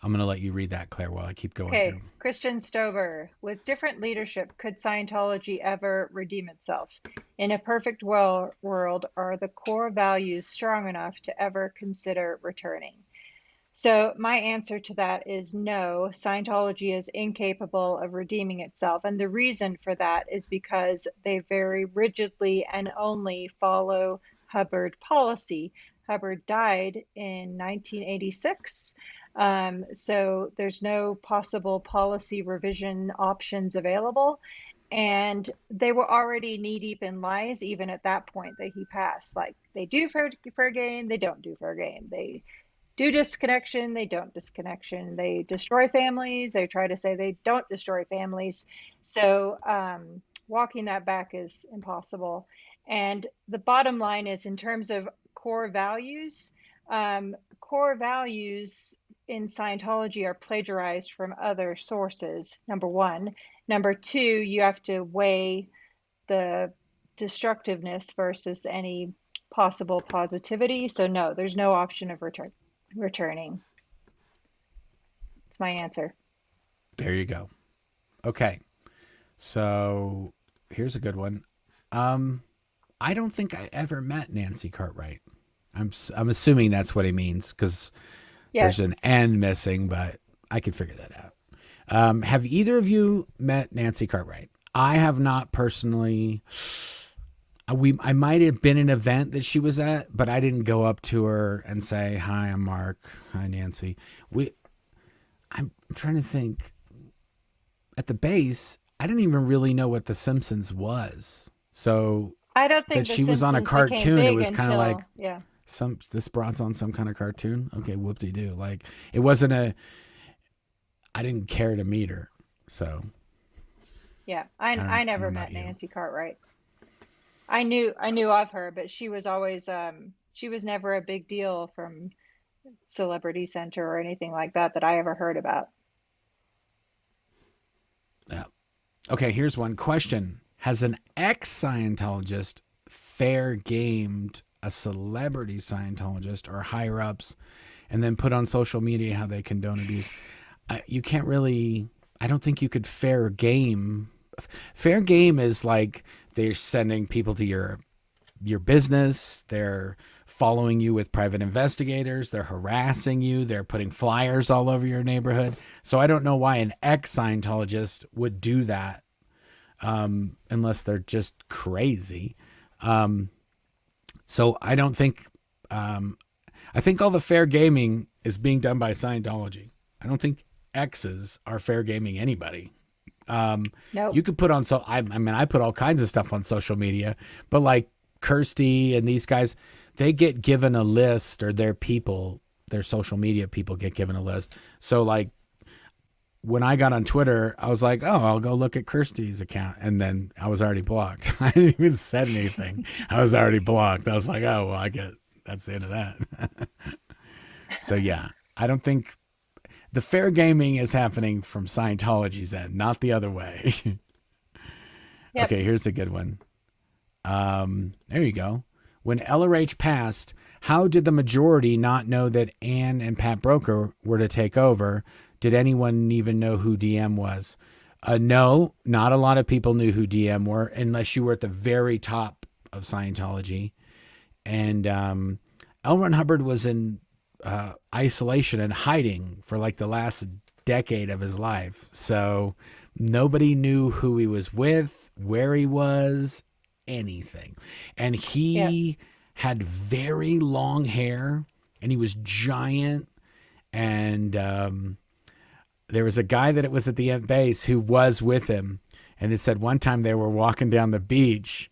[SPEAKER 1] I'm going to let you read that, Claire, while I keep going
[SPEAKER 2] Okay,
[SPEAKER 1] through.
[SPEAKER 2] Christian Stover. With different leadership, could Scientology ever redeem itself? In a perfect world, are the core values strong enough to ever consider returning? So, my answer to that is no. Scientology is incapable of redeeming itself. And the reason for that is because they very rigidly and only follow Hubbard policy. Hubbard died in 1986. So, there's no possible policy revision options available. And they were already knee deep in lies, even at that point that he passed. Like, they do fair game, they don't do fair game. They do disconnection, they don't disconnection. They destroy families, they try to say they don't destroy families. So walking that back is impossible. And the bottom line is, in terms of core values in Scientology are plagiarized from other sources, number one. Number two, you have to weigh the destructiveness versus any possible positivity. So no, there's no option of returning. That's my answer.
[SPEAKER 1] There you go. Okay. So here's a good one. I don't think I ever met Nancy Cartwright. I'm assuming that's what he means, because there's an
[SPEAKER 2] Yes.
[SPEAKER 1] N missing, but I can figure that out. Have either of you met Nancy Cartwright? I have not personally. I might have been an event that she was at, but I didn't go up to her and say, "Hi, I'm Mark. Hi, Nancy." I'm trying to think. At the base, I didn't even really know what The Simpsons was. So
[SPEAKER 2] I don't think
[SPEAKER 1] that
[SPEAKER 2] The
[SPEAKER 1] she was on a
[SPEAKER 2] Simpsons became
[SPEAKER 1] cartoon, it
[SPEAKER 2] big
[SPEAKER 1] was kind of like,
[SPEAKER 2] until, yeah.
[SPEAKER 1] this broad's on some kind of cartoon. Okay, whoop-de-doo. Like, it wasn't I didn't care to meet her. So
[SPEAKER 2] Yeah.
[SPEAKER 1] I
[SPEAKER 2] I
[SPEAKER 1] don't know
[SPEAKER 2] never
[SPEAKER 1] about
[SPEAKER 2] met
[SPEAKER 1] you.
[SPEAKER 2] Nancy Cartwright. I knew of her, but she was always she was never a big deal from Celebrity Center or anything like that that I ever heard about.
[SPEAKER 1] Yeah. Okay, here's one question. Has an ex-Scientologist fair gamed a celebrity Scientologist or higher ups and then put on social media how they condone abuse? You can't really, I don't think you could fair game. Fair game is like they're sending people to your business, they're following you with private investigators, they're harassing you, they're putting flyers all over your neighborhood. So I don't know why an ex-Scientologist would do that, unless they're just crazy. So I don't think, I think all the fair gaming is being done by Scientology. I don't think exes are fair gaming anybody.
[SPEAKER 2] Nope.
[SPEAKER 1] You could put on, I mean, I put all kinds of stuff on social media, but like Kirsty and these guys, they get given a list, or their social media people get given a list. So like when I got on Twitter, I was like, oh, I'll go look at Kirsty's account. And then I was already blocked. I didn't even said anything. I was already blocked. I was like, oh, well, that's the end of that. So yeah, I don't think the fair gaming is happening from Scientology's end, not the other way.
[SPEAKER 2] Yep.
[SPEAKER 1] Okay, here's a good one. There you go. When LRH passed, how did the majority not know that Ann and Pat Broker were to take over? Did anyone even know who DM was? No, not a lot of people knew who DM were, unless you were at the very top of Scientology. And L. Ron Hubbard was in isolation and hiding for like the last decade of his life. So nobody knew who he was with, where he was, anything. And
[SPEAKER 2] Yep.
[SPEAKER 1] he had very long hair and he was giant. And there was a guy that it was at the end base who was with him. And it said one time they were walking down the beach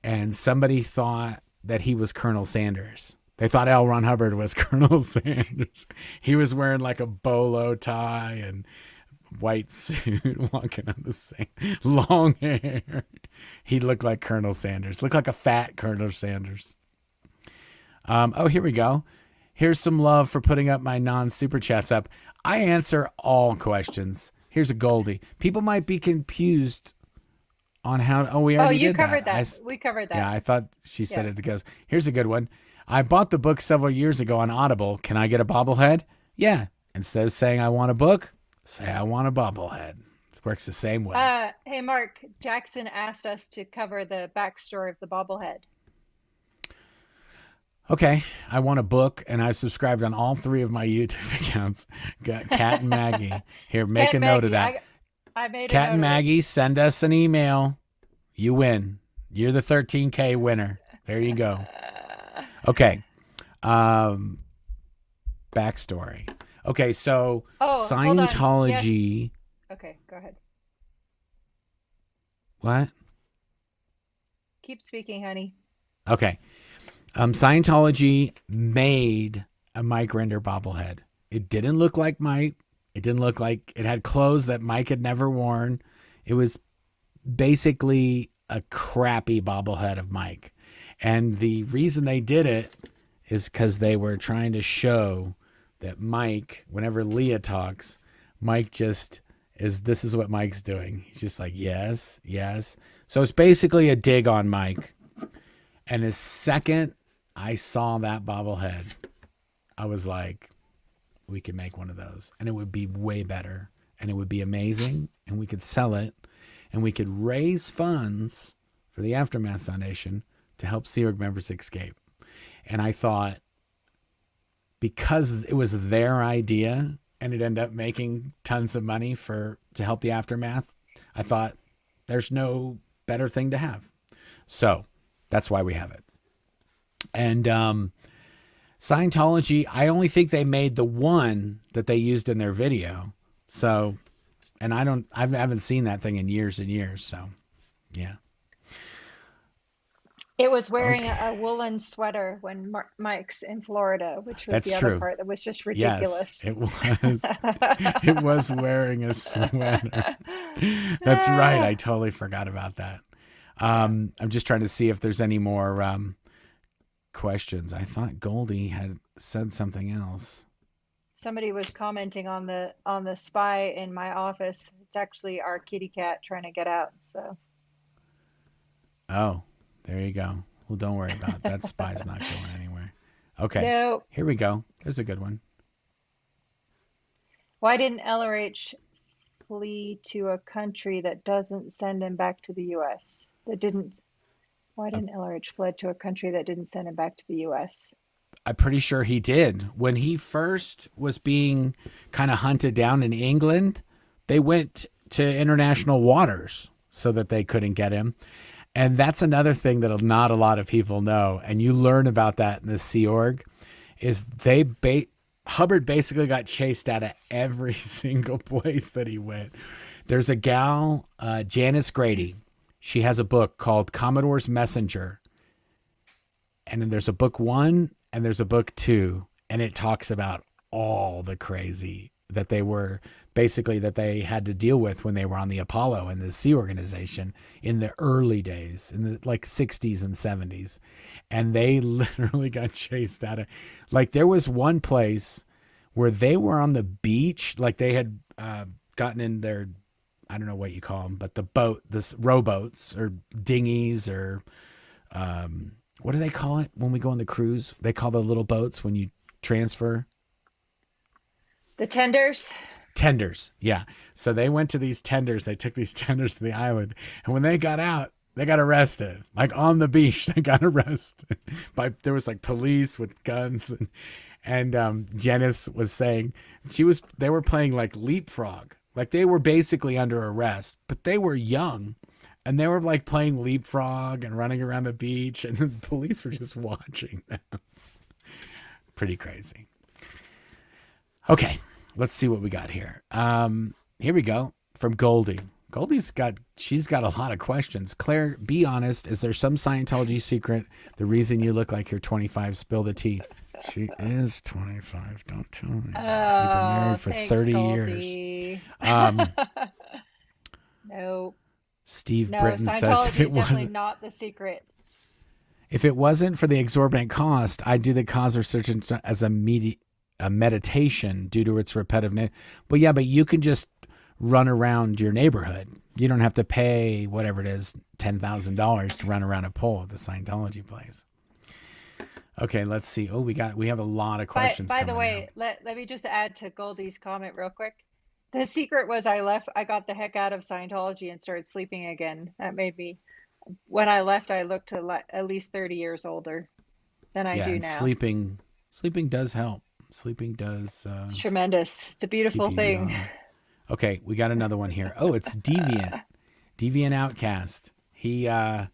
[SPEAKER 1] and somebody thought that he was Colonel Sanders. They thought L. Ron Hubbard was Colonel Sanders. He was wearing like a bolo tie and white suit, walking on the same, long hair. He looked like Colonel Sanders. Looked like a fat Colonel Sanders. Oh, here we go. Here's some love for putting up my non-super chats up. I answer all questions. Here's a Goldie. People might be confused on how. Oh, we
[SPEAKER 2] Oh,
[SPEAKER 1] already
[SPEAKER 2] you
[SPEAKER 1] did
[SPEAKER 2] covered
[SPEAKER 1] that.
[SPEAKER 2] that. We covered
[SPEAKER 1] Yeah,
[SPEAKER 2] that.
[SPEAKER 1] I thought she said
[SPEAKER 2] Yeah.
[SPEAKER 1] it goes. Here's a good one. I bought the book several years ago on Audible. Can I get a bobblehead? Yeah, Instead of saying I want a book, say I want a bobblehead. It works the same way.
[SPEAKER 2] Hey, Mark, Jackson asked us to cover the backstory of the bobblehead.
[SPEAKER 1] Okay, I want a book, and I've subscribed on all 3 of my YouTube accounts. Got Cat and Maggie. Here, make
[SPEAKER 2] Cat
[SPEAKER 1] a note
[SPEAKER 2] Maggie,
[SPEAKER 1] of that.
[SPEAKER 2] I made a
[SPEAKER 1] Cat
[SPEAKER 2] note
[SPEAKER 1] and
[SPEAKER 2] of it.
[SPEAKER 1] Maggie, send us an email. You win. You're the 13K winner. There you go. Okay. Backstory. Okay, so
[SPEAKER 2] Oh, hold on.
[SPEAKER 1] Scientology.
[SPEAKER 2] Yes. Okay, go ahead.
[SPEAKER 1] What?
[SPEAKER 2] Keep speaking, honey.
[SPEAKER 1] Okay. Scientology made a Mike Rinder bobblehead. It didn't look like Mike. It didn't look like it had clothes that Mike had never worn. It was basically a crappy bobblehead of Mike. And the reason they did it is because they were trying to show that Mike, whenever Leah talks, Mike just this is what Mike's doing. He's just like, yes, yes. So it's basically a dig on Mike. And the second I saw that bobblehead, I was like, we could make one of those. And it would be way better. And it would be amazing. And we could sell it. And we could raise funds for the Aftermath Foundation to help Sea Org members escape. And I thought, because it was their idea and it ended up making tons of money to help the Aftermath, I thought there's no better thing to have. So that's why we have it. And Scientology, I only think they made the one that they used in their video. So, and I haven't seen that thing in years and years. So, yeah.
[SPEAKER 2] It was wearing a woolen sweater when Mike's in Florida, which was the other part that was just ridiculous.
[SPEAKER 1] Yes, it was. It was wearing a sweater. That's right. I totally forgot about that. I'm just trying to see if there's any more questions. I thought Goldie had said something else.
[SPEAKER 2] Somebody was commenting on the spy in my office. It's actually our kitty cat trying to get out. So.
[SPEAKER 1] Oh, there you go. Well, don't worry about it. That spy's not going anywhere. Okay.
[SPEAKER 2] No.
[SPEAKER 1] Here we go. There's a good one.
[SPEAKER 2] Why didn't LRH flee to a country that doesn't send him back to the U.S.? Why didn't LRH fled to a country that didn't send him back to the U.S.?
[SPEAKER 1] I'm pretty sure he did. When he first was being kind of hunted down in England, they went to international waters so that they couldn't get him. And that's another thing that not a lot of people know. And you learn about that in the Sea Org is Hubbard basically got chased out of every single place that he went. There's a gal, Janice Grady. She has a book called Commodore's Messenger. And then there's a book 1 and there's a book 2. And it talks about all the crazy that they had to deal with when they were on the Apollo and the Sea Organization in the early days, in the 60s and 70s. And they literally got chased out of, there was one place where they were on the beach, they had gotten in their, I don't know what you call them, but rowboats or dinghies or what do they call it when we go on the cruise? They call the little boats when you transfer.
[SPEAKER 2] The tenders.
[SPEAKER 1] Tenders, yeah. So they went to these tenders. They took these tenders to the island. And when they got out, they got arrested. On the beach, they got arrested. There was police with guns. And Janice was saying they were playing leapfrog. They were basically under arrest, but they were young. And they were playing leapfrog and running around the beach. And the police were just watching them. Pretty crazy. Okay. Let's see what we got here. Here we go from Goldie. She's got a lot of questions. Claire, be honest. Is there some Scientology secret? The reason you look like you're 25, spill the tea. She is 25. Don't tell me. We've been married for 30 years.
[SPEAKER 2] No.
[SPEAKER 1] Steve Britton says if it wasn't
[SPEAKER 2] definitely not the secret.
[SPEAKER 1] If it wasn't for the exorbitant cost, I'd do the cause research as a meditation due to its repetitive. But you can just run around your neighborhood. You don't have to pay whatever it is, $10,000 to run around a pole at the Scientology place. Okay, let's see. Oh, we have a lot of
[SPEAKER 2] By
[SPEAKER 1] questions
[SPEAKER 2] by the
[SPEAKER 1] coming now.
[SPEAKER 2] way, let me just add to Goldie's comment real quick. The secret was I got the heck out of Scientology and started sleeping again. That made me, when I left, I looked at least 30 years older than I
[SPEAKER 1] Yeah,
[SPEAKER 2] do
[SPEAKER 1] and
[SPEAKER 2] now.
[SPEAKER 1] sleeping does help. Sleeping does
[SPEAKER 2] It's tremendous. It's a
[SPEAKER 1] keep
[SPEAKER 2] beautiful
[SPEAKER 1] you
[SPEAKER 2] thing.
[SPEAKER 1] young. Okay, we got another one here. Oh, it's Deviant. Deviant Outcast. He's going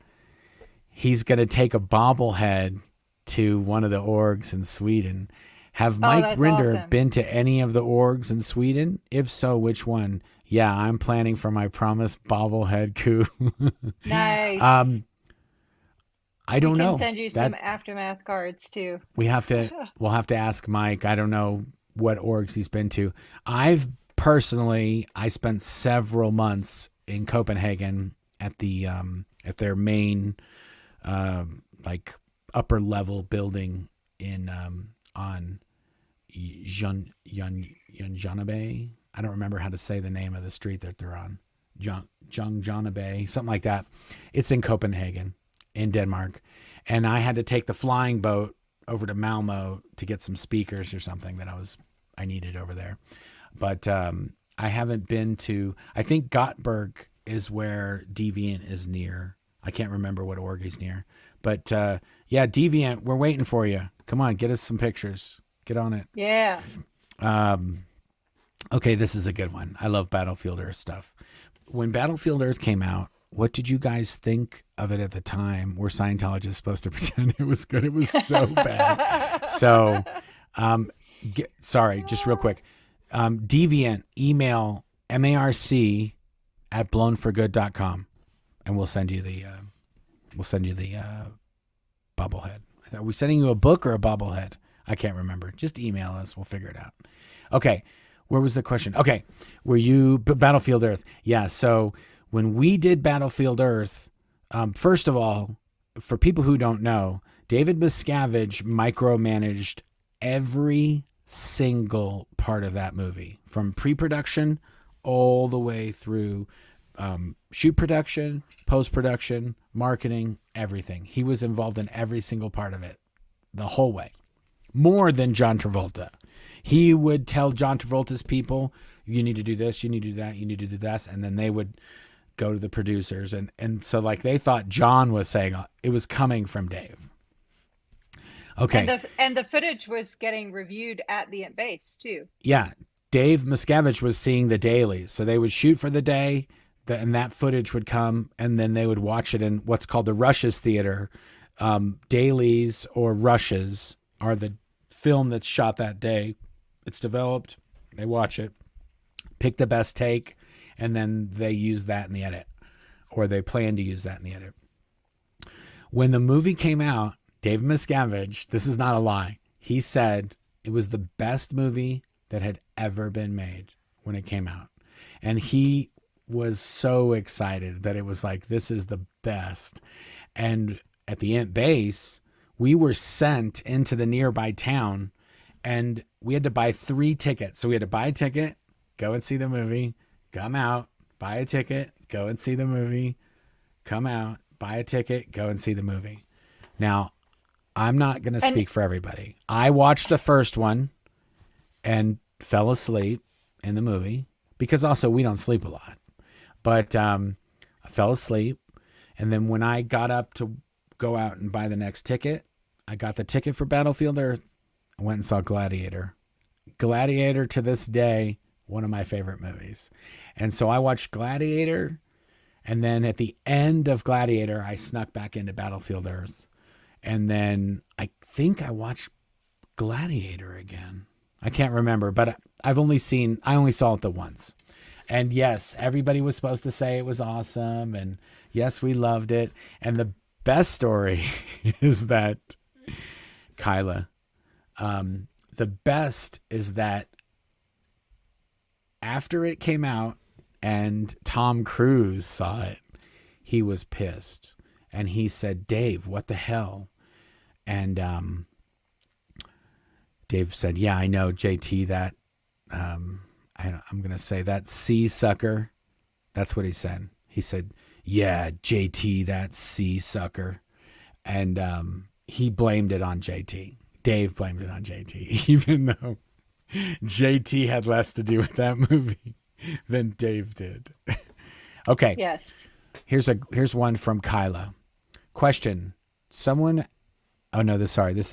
[SPEAKER 1] to take a bobblehead to one of the orgs in Sweden. Have
[SPEAKER 2] Oh,
[SPEAKER 1] Mike
[SPEAKER 2] that's
[SPEAKER 1] Rinder
[SPEAKER 2] awesome.
[SPEAKER 1] been to any of the orgs in Sweden? If so, which one? Yeah, I'm planning for my promised bobblehead coup.
[SPEAKER 2] Nice.
[SPEAKER 1] um, I
[SPEAKER 2] We
[SPEAKER 1] don't
[SPEAKER 2] can
[SPEAKER 1] know.
[SPEAKER 2] send you some
[SPEAKER 1] That
[SPEAKER 2] aftermath cards too.
[SPEAKER 1] we'll have to ask Mike. I don't know what orgs he's been to. I've personally I spent several months in Copenhagen at their main like upper level building in on Jönjanabe. I don't remember how to say the name of the street that they're on. Jönjanabe, something like that. It's in Copenhagen, in Denmark, and I had to take the flying boat over to Malmo to get some speakers or something that I needed over there. But I haven't been to. I think Gothenburg is where Deviant is near. I can't remember what org he's near. But yeah, Deviant, we're waiting for you. Come on, get us some pictures. Get on it.
[SPEAKER 2] Yeah.
[SPEAKER 1] Okay, this is a good one. I love Battlefield Earth stuff. When Battlefield Earth came out, what did you guys think of it at the time? Were Scientologists supposed to pretend it was good? It was so bad. So, sorry, just real quick. Deviant, email marc@blownforgood.com, and we'll send you the bobblehead. Are we sending you a book or a bobblehead? I can't remember. Just email us. We'll figure it out. Okay. Where was the question? Okay. Were you Battlefield Earth? Yeah. So when we did Battlefield Earth, first of all, for people who don't know, David Miscavige micromanaged every single part of that movie, from pre-production all the way through shoot production, post-production, marketing, everything. He was involved in every single part of it the whole way. More than John Travolta. He would tell John Travolta's people, you need to do this, you need to do that, you need to do this, and then they would go to the producers. And so like they thought John was saying it was coming from Dave. Okay.
[SPEAKER 2] And the footage was getting reviewed at the base too.
[SPEAKER 1] Yeah. Dave Miscavige was seeing the dailies. So they would shoot for the day, and that footage would come, and then they would watch it in what's called the Rushes Theater. Dailies or rushes are the film that's shot that day. It's developed. They watch it, pick the best take, and then they use that in the edit, or they plan to use that in the edit. When the movie came out, Dave Miscavige, this is not a lie, he said it was the best movie that had ever been made when it came out. And he was so excited that it was like, this is the best. And at the end base, we were sent into the nearby town, and we had to buy 3 tickets. So we had to buy a ticket, go and see the movie, come out, buy a ticket, go and see the movie, come out, buy a ticket, go and see the movie. Now, I'm not going to speak for everybody. I watched the first one and fell asleep in the movie, because also we don't sleep a lot. But I fell asleep. And then when I got up to go out and buy the next ticket, I got the ticket for Battlefield Earth. I went and saw Gladiator. Gladiator, to this day, one of my favorite movies. And so I watched Gladiator, and then at the end of Gladiator, I snuck back into Battlefield Earth. And then I think I watched Gladiator again. I can't remember, but I only saw it the once. And yes, everybody was supposed to say it was awesome, and yes, we loved it. And the best story is that Kyla, the best is that after it came out and Tom Cruise saw it, he was pissed. And he said, Dave, what the hell? And Dave said, yeah, I know, JT, that I'm going to say that sea sucker. That's what he said. He said, yeah, JT, that sea sucker. And he blamed it on JT. Dave blamed it on JT, even though JT had less to do with that movie than Dave did. Okay.
[SPEAKER 2] Yes.
[SPEAKER 1] Here's one from Kyla. Question. This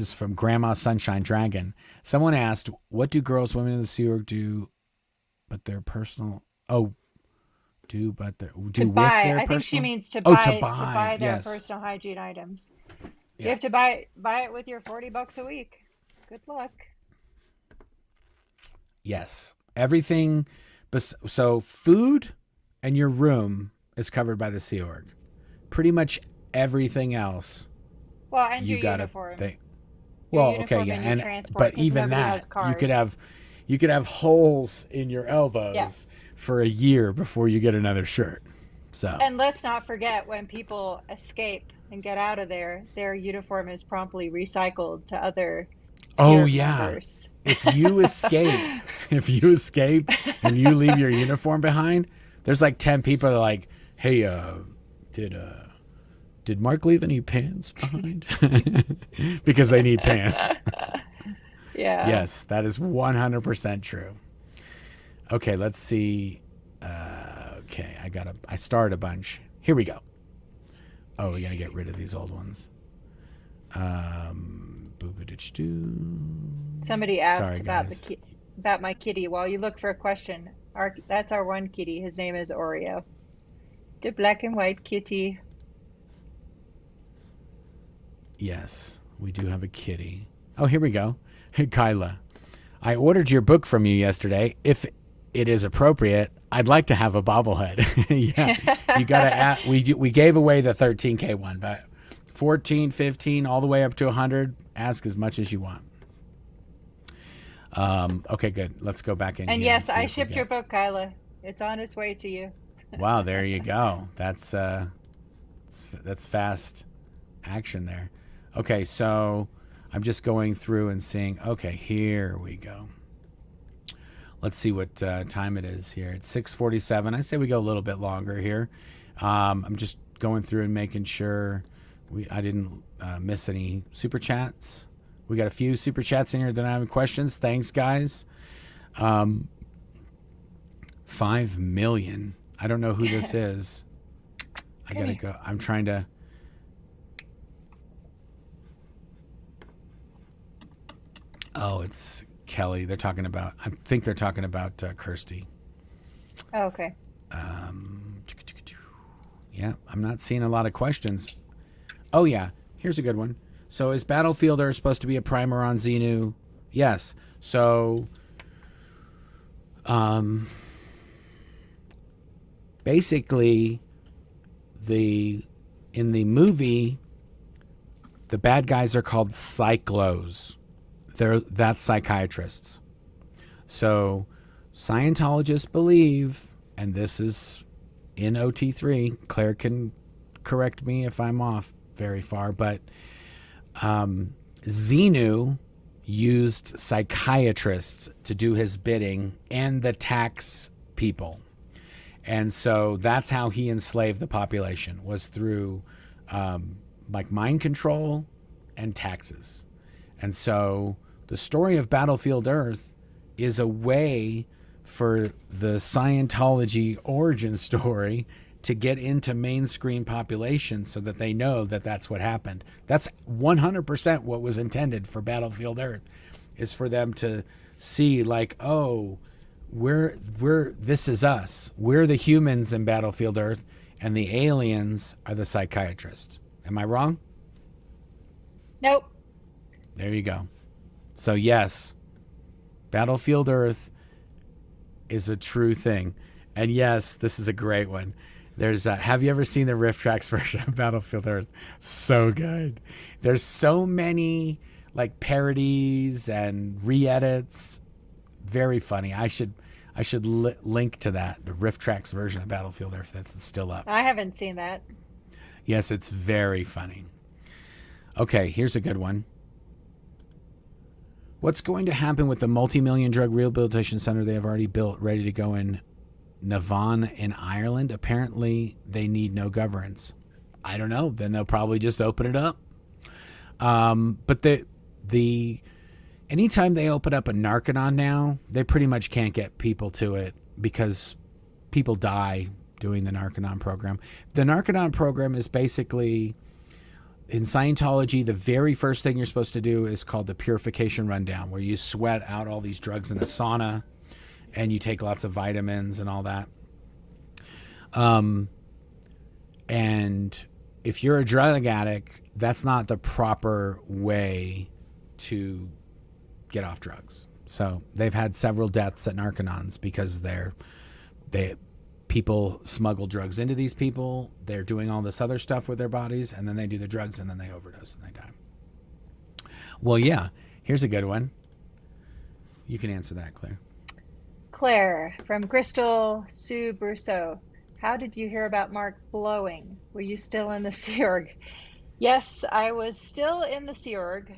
[SPEAKER 1] is from Grandma Sunshine Dragon. Someone asked, what do girls, women in the Sea Org do but their personal do with their
[SPEAKER 2] I
[SPEAKER 1] personal?
[SPEAKER 2] think she means to
[SPEAKER 1] buy
[SPEAKER 2] their
[SPEAKER 1] yes.
[SPEAKER 2] personal hygiene items.
[SPEAKER 1] Yeah.
[SPEAKER 2] You have to buy it with your $40 a week. Good luck.
[SPEAKER 1] Yes. Everything. So food and your room is covered by the Sea Org. Pretty much everything else.
[SPEAKER 2] Well, and your uniform.
[SPEAKER 1] But even that, you could have holes in your elbows for a year before you get another shirt. So.
[SPEAKER 2] And let's not forget, when people escape and get out of there, their uniform is promptly recycled to other members. If you
[SPEAKER 1] escape and you leave your uniform behind, there's like 10 people that are like, hey, did Marc leave any pants behind? Because they need pants.
[SPEAKER 2] Yeah.
[SPEAKER 1] Yes, that is 100% true. Okay, let's see. Okay, I started a bunch. Here we go. Oh, we gotta get rid of these old ones.
[SPEAKER 2] Somebody asked about my kitty. While you look for a question, that's our one kitty. His name is Oreo. The black and white kitty.
[SPEAKER 1] Yes, we do have a kitty. Oh, here we go. Hey, Kyla, I ordered your book from you yesterday. If it is appropriate, I'd like to have a bobblehead. Yeah, you gotta ask. We gave away the 13K one, but 14, 15, all the way up to 100. Ask as much as you want. Okay, good. Let's go back in.
[SPEAKER 2] And yes, I shipped your book, Kyla. It's on its way to you.
[SPEAKER 1] Wow, there you go. That's fast action there. Okay, so I'm just going through and seeing. Okay, here we go. Let's see what time it is here. It's 6:47. I say we go a little bit longer here. I'm just going through and making sure I didn't miss any super chats. We got a few super chats in here that I have questions. Thanks, guys. 5 million. I don't know who this is. I gotta go. I'm trying to. Oh, it's Kelly. I think they're talking about Kirsty.
[SPEAKER 2] Oh, okay.
[SPEAKER 1] Yeah, I'm not seeing a lot of questions. Oh, yeah. Here's a good one. So is Battlefield Earth supposed to be a primer on Xenu? Yes. So, basically, in the movie, the bad guys are called cyclos. That's psychiatrists. So Scientologists believe, and this is in OT3, Claire can correct me if I'm off very far, but Xenu used psychiatrists to do his bidding and the tax people. And so that's how he enslaved the population, was through like mind control and taxes. And so the story of Battlefield Earth is a way for the Scientology origin story to get into mainstream population so that they know that that's what happened. That's 100% what was intended for Battlefield Earth, is for them to see like, oh, this is us. We're the humans in Battlefield Earth, and the aliens are the psychiatrists. Am I wrong?
[SPEAKER 2] Nope.
[SPEAKER 1] There you go. So yes, Battlefield Earth is a true thing. And yes, this is a great one. Have you ever seen the Riff Tracks version of Battlefield Earth? So good. There's so many like parodies and re-edits. Very funny. I should link to that, the Riff Tracks version of Battlefield Earth that's still up.
[SPEAKER 2] I haven't seen that.
[SPEAKER 1] Yes, it's very funny. Okay, here's a good one. What's going to happen with the multi-million drug rehabilitation center they have already built, ready to go in Navan in Ireland? Apparently, they need no governance. I don't know. Then they'll probably just open it up. But the anytime they open up a Narconon now, they pretty much can't get people to it because people die doing the Narconon program. The Narconon program is basically, in Scientology, the very first thing you're supposed to do is called the purification rundown, where you sweat out all these drugs in a sauna and you take lots of vitamins and all that. And if you're a drug addict, that's not the proper way to get off drugs. So they've had several deaths at Narconons because people smuggle drugs into these people. They're doing all this other stuff with their bodies, and then they do the drugs, and then they overdose and they die. Well, yeah, here's a good one. You can answer that, Claire.
[SPEAKER 2] Claire from Crystal Sue Brousseau. How did you hear about Marc blowing? Were you still in the Sea Org? Yes, I was still in the Sea Org.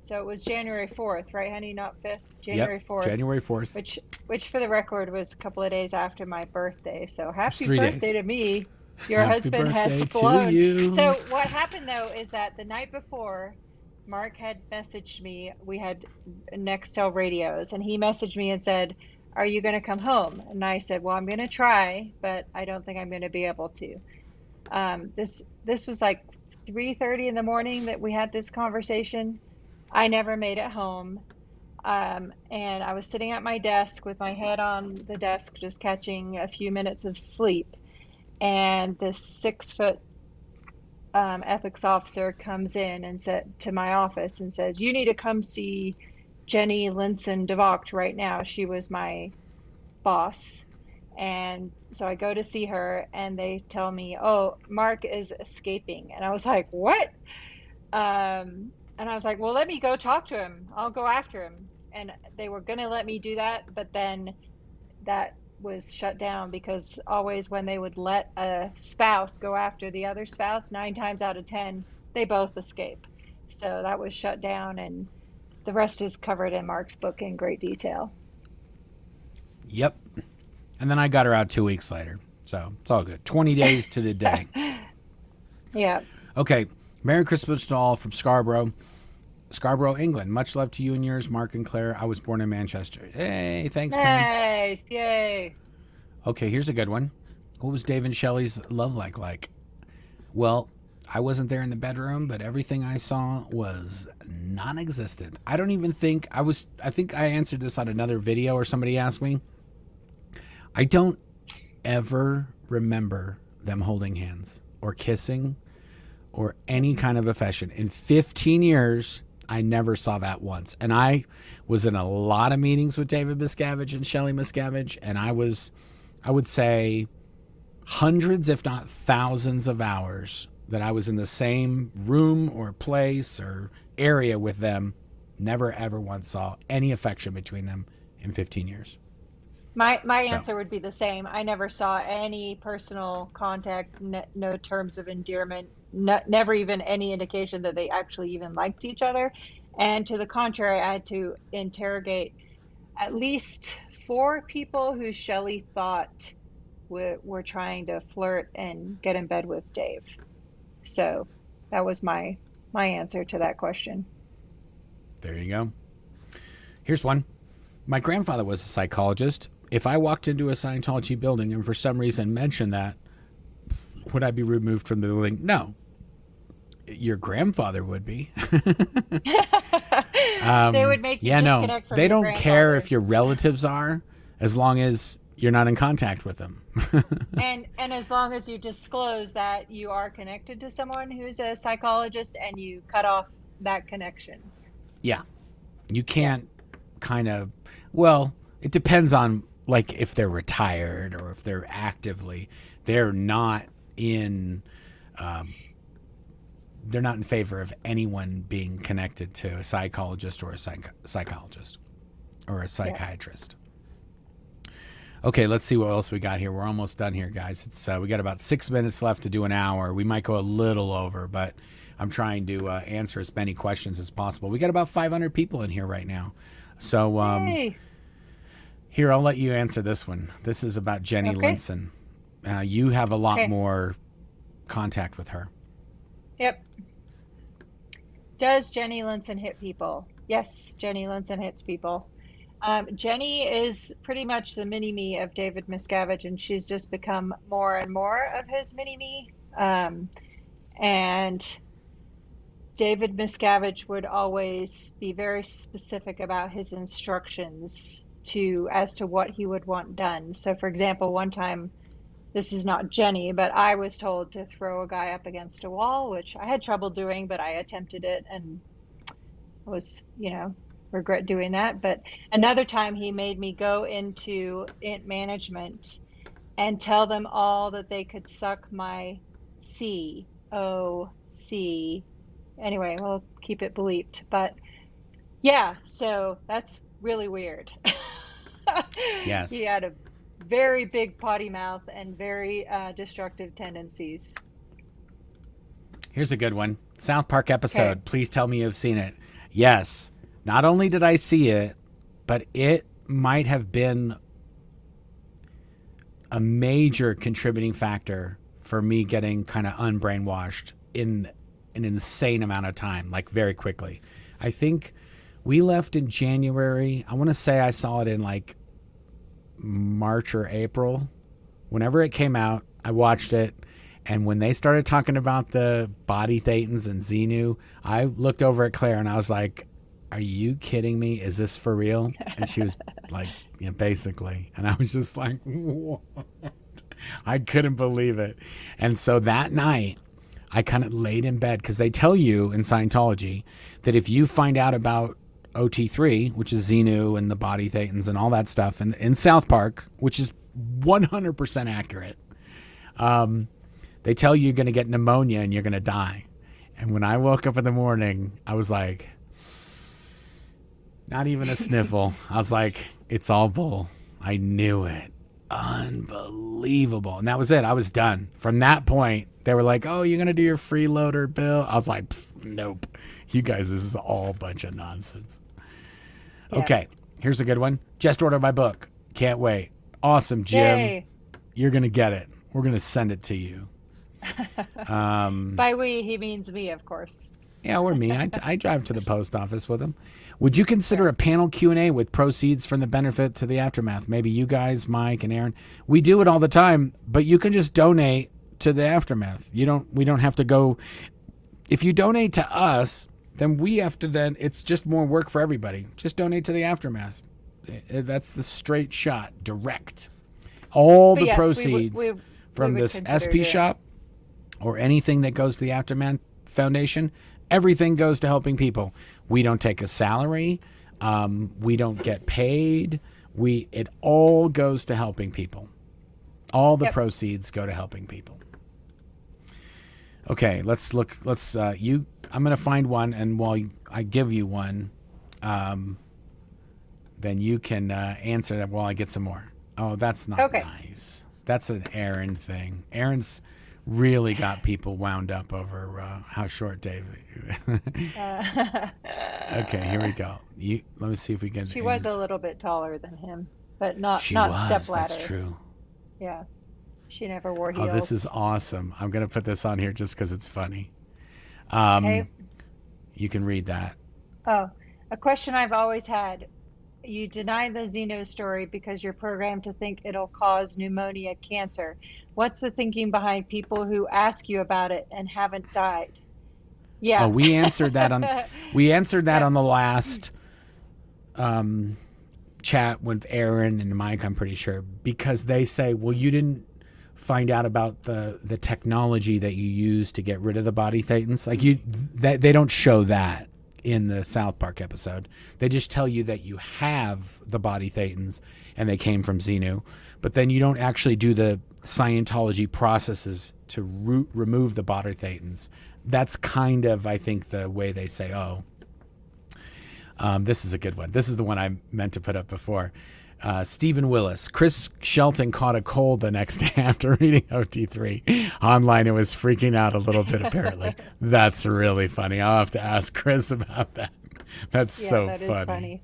[SPEAKER 2] So it was January 4th, right, honey? Not 5th? January 4th.
[SPEAKER 1] January 4th.
[SPEAKER 2] Which for the record was a couple of days after my birthday. So happy
[SPEAKER 1] 3
[SPEAKER 2] birthday
[SPEAKER 1] days.
[SPEAKER 2] to me. Your
[SPEAKER 1] Happy
[SPEAKER 2] husband has
[SPEAKER 1] birthday
[SPEAKER 2] blown.
[SPEAKER 1] to you.
[SPEAKER 2] So what happened though is that the night before, Marc had messaged me. We had Nextel radios, and he messaged me and said, "Are you going to come home?" And I said, "Well, I'm going to try, but I don't think I'm going to be able to." This was like 3:30 in the morning that we had this conversation. I never made it home. And I was sitting at my desk with my head on the desk, just catching a few minutes of sleep. And this 6-foot ethics officer comes in and said to my office and says, "You need to come see Jenny Linson DeVocht right now." She was my boss. And so I go to see her, and they tell me, "Oh, Marc is escaping." And I was like, "What?" And I was like, "Well, let me go talk to him. I'll go after him." And they were going to let me do that, but then that was shut down, because always when they would let a spouse go after the other spouse, 9 times out of 10, they both escape. So that was shut down, and the rest is covered in Marc's book in great detail.
[SPEAKER 1] Yep. And then I got her out 2 weeks later. So it's all good. 20 days to the day.
[SPEAKER 2] Yeah.
[SPEAKER 1] Okay. Merry Christmas to all from Scarborough, England. Much love to you and yours, Marc and Claire. I was born in Manchester. Hey, thanks, Pam.
[SPEAKER 2] Nice. Yay.
[SPEAKER 1] Okay, here's a good one. What was Dave and Shelley's love like? Well, I wasn't there in the bedroom, but everything I saw was non-existent. I don't even think I think I answered this on another video, or somebody asked me. I don't ever remember them holding hands or kissing or any kind of affection. In 15 years, I never saw that once. And I was in a lot of meetings with David Miscavige and Shelley Miscavige, and I would say hundreds, if not thousands of hours that I was in the same room or place or area with them. Never, ever once saw any affection between them in 15 years.
[SPEAKER 2] My answer would be the same. I never saw any personal contact, no terms of endearment, never even any indication that they actually even liked each other. And to the contrary, I had to interrogate at least 4 people who Shelley thought were trying to flirt and get in bed with Dave. So that was my answer to that question.
[SPEAKER 1] There you go. Here's one. My grandfather was a psychologist. If I walked into a Scientology building and for some reason mentioned that, would I be removed from the building? No. Your grandfather would be.
[SPEAKER 2] They would make you disconnect from
[SPEAKER 1] they
[SPEAKER 2] your
[SPEAKER 1] don't
[SPEAKER 2] grandfather.
[SPEAKER 1] care if your relatives are, as long as you're not in contact with them.
[SPEAKER 2] And as long as you disclose that you are connected to someone who's a psychologist and you cut off that connection.
[SPEAKER 1] Yeah. You can't it depends on, like, if they're retired or if they're they're not in favor of anyone being connected to a psychologist or a psychologist or a psychiatrist. Yeah. Okay, let's see what else we got here. We're almost done here, guys. It's we got about 6 minutes left to do an hour. We might go a little over, but I'm trying to answer as many questions as possible. We got about 500 people in here right now. So here, I'll let you answer this one. This is about Jenny Linson. You have a lot more contact with her.
[SPEAKER 2] Yep. Does Jenny Linson hit people? Yes, Jenny Linson hits people. Jenny is pretty much the mini-me of David Miscavige, and she's just become more and more of his mini-me. And David Miscavige would always be very specific about his instructions as to what he would want done. So, for example, one time, this is not Jenny, but I was told to throw a guy up against a wall, which I had trouble doing, but I attempted it and was, regret doing that. But another time he made me go into management and tell them all that they could suck my C. Anyway, we'll keep it bleeped. But yeah, so that's really weird.
[SPEAKER 1] Yes.
[SPEAKER 2] He had a very big potty mouth and very destructive tendencies.
[SPEAKER 1] Here's a good one. South Park episode.
[SPEAKER 2] Okay.
[SPEAKER 1] Please tell me you've seen it. Yes. Not only did I see it, but it might have been a major contributing factor for me getting kind of unbrainwashed in an insane amount of time, like very quickly. I think we left in January. I want to say I saw it in like March or April. Whenever it came out, I watched it. And when they started talking about the body thetans and Xenu, I looked over at Claire and I was like, are you kidding me? Is this for real? And she was like, yeah, basically. And I was just like, what? I couldn't believe it. And so that night, I kind of laid in bed because they tell you in Scientology that if you find out about OT3, which is Xenu and the body thetans and all that stuff, and in South Park, which is 100% accurate, they tell you you're going to get pneumonia and you're going to die. And when I woke up in the morning, I was like, not even a sniffle. I was like, it's all bull. I knew it. Unbelievable. And that was it. I was done. From that point, they were like, oh, you're going to do your freeloader, Bill? I was like, nope. You guys, this is all a bunch of nonsense. Yeah. Okay. Here's a good one. Just ordered my book. Can't wait. Awesome, Jim. Yay. You're going to get it. We're going to send it to you.
[SPEAKER 2] By we, he means me, of course.
[SPEAKER 1] Yeah, or me. I drive to the post office with him. Would you consider a panel Q&A with proceeds from the benefit to the aftermath? Maybe you guys, Mike and Aaron. We do it all the time, but you can just donate to the aftermath. We don't have to go. If you donate to us, then we have to it's just more work for everybody. Just donate to the aftermath. That's the straight shot, direct. All the proceeds from this SP shop or anything that goes to the Aftermath Foundation, everything goes to helping people. We don't take a salary. We don't get paid. It all goes to helping people. All the proceeds go to helping people. Okay, let's look. I'm going to find one, and while I give you one, then you can answer that while I get some more. Oh, that's not nice. That's an Aaron thing. Aaron's really got people wound up over how short David. Okay, here we go. Let me see if we can.
[SPEAKER 2] She was a little bit taller than him, but not step ladder.
[SPEAKER 1] That's true.
[SPEAKER 2] Yeah, she never wore heels.
[SPEAKER 1] Oh, this is awesome. I'm gonna put this on here just because it's funny. Okay. You can read that.
[SPEAKER 2] Oh, a question I've always had. You deny the Xenu story because you're programmed to think it'll cause pneumonia, cancer. What's the thinking behind people who ask you about it and haven't died? Yeah.
[SPEAKER 1] Oh, we answered that on the last chat with Aaron and Mike, I'm pretty sure, because they say, well, you didn't find out about the technology that you use to get rid of the body thetans. Like they don't show that in the South Park episode. They just tell you that you have the body thetans and they came from Xenu, but then you don't actually do the Scientology processes to remove the body thetans. That's kind of, I think, the way they say, this is a good one. This is the one I meant to put up before. Stephen Willis. Chris Shelton caught a cold the next day after reading OT3 online and was freaking out a little bit, apparently. That's really funny. I'll have to ask Chris about that. That's so funny. Is funny.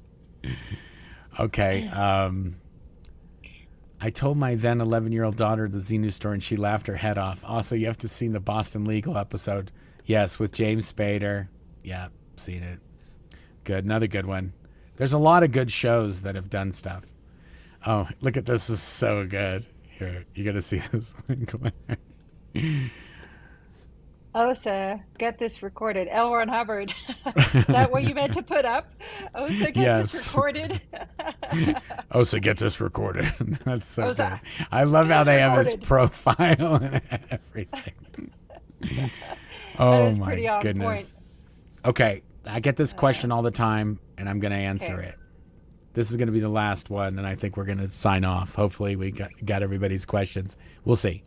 [SPEAKER 1] Okay. I told my then 11-year-old daughter the Xenu story and she laughed her head off. Also, you have to see the Boston Legal episode. Yes, with James Spader. Yeah, seen it. Good. Another good one. There's a lot of good shows that have done stuff. Oh, look at this. This is so good. Here, you got to see this one.
[SPEAKER 2] Osa, get this recorded. L. Ron Hubbard. Is that what you meant to put up? Osa, get this recorded.
[SPEAKER 1] Osa, get this recorded. That's so
[SPEAKER 2] Osa,
[SPEAKER 1] good. I love how they have his
[SPEAKER 2] recorded.
[SPEAKER 1] profile and everything.
[SPEAKER 2] That
[SPEAKER 1] Oh
[SPEAKER 2] is
[SPEAKER 1] my
[SPEAKER 2] pretty on
[SPEAKER 1] goodness.
[SPEAKER 2] point.
[SPEAKER 1] Okay, I get this question all the time, and I'm going to answer
[SPEAKER 2] Okay.
[SPEAKER 1] it. This is going to be the last one, and I think we're going to sign off. Hopefully, we got everybody's questions. We'll see.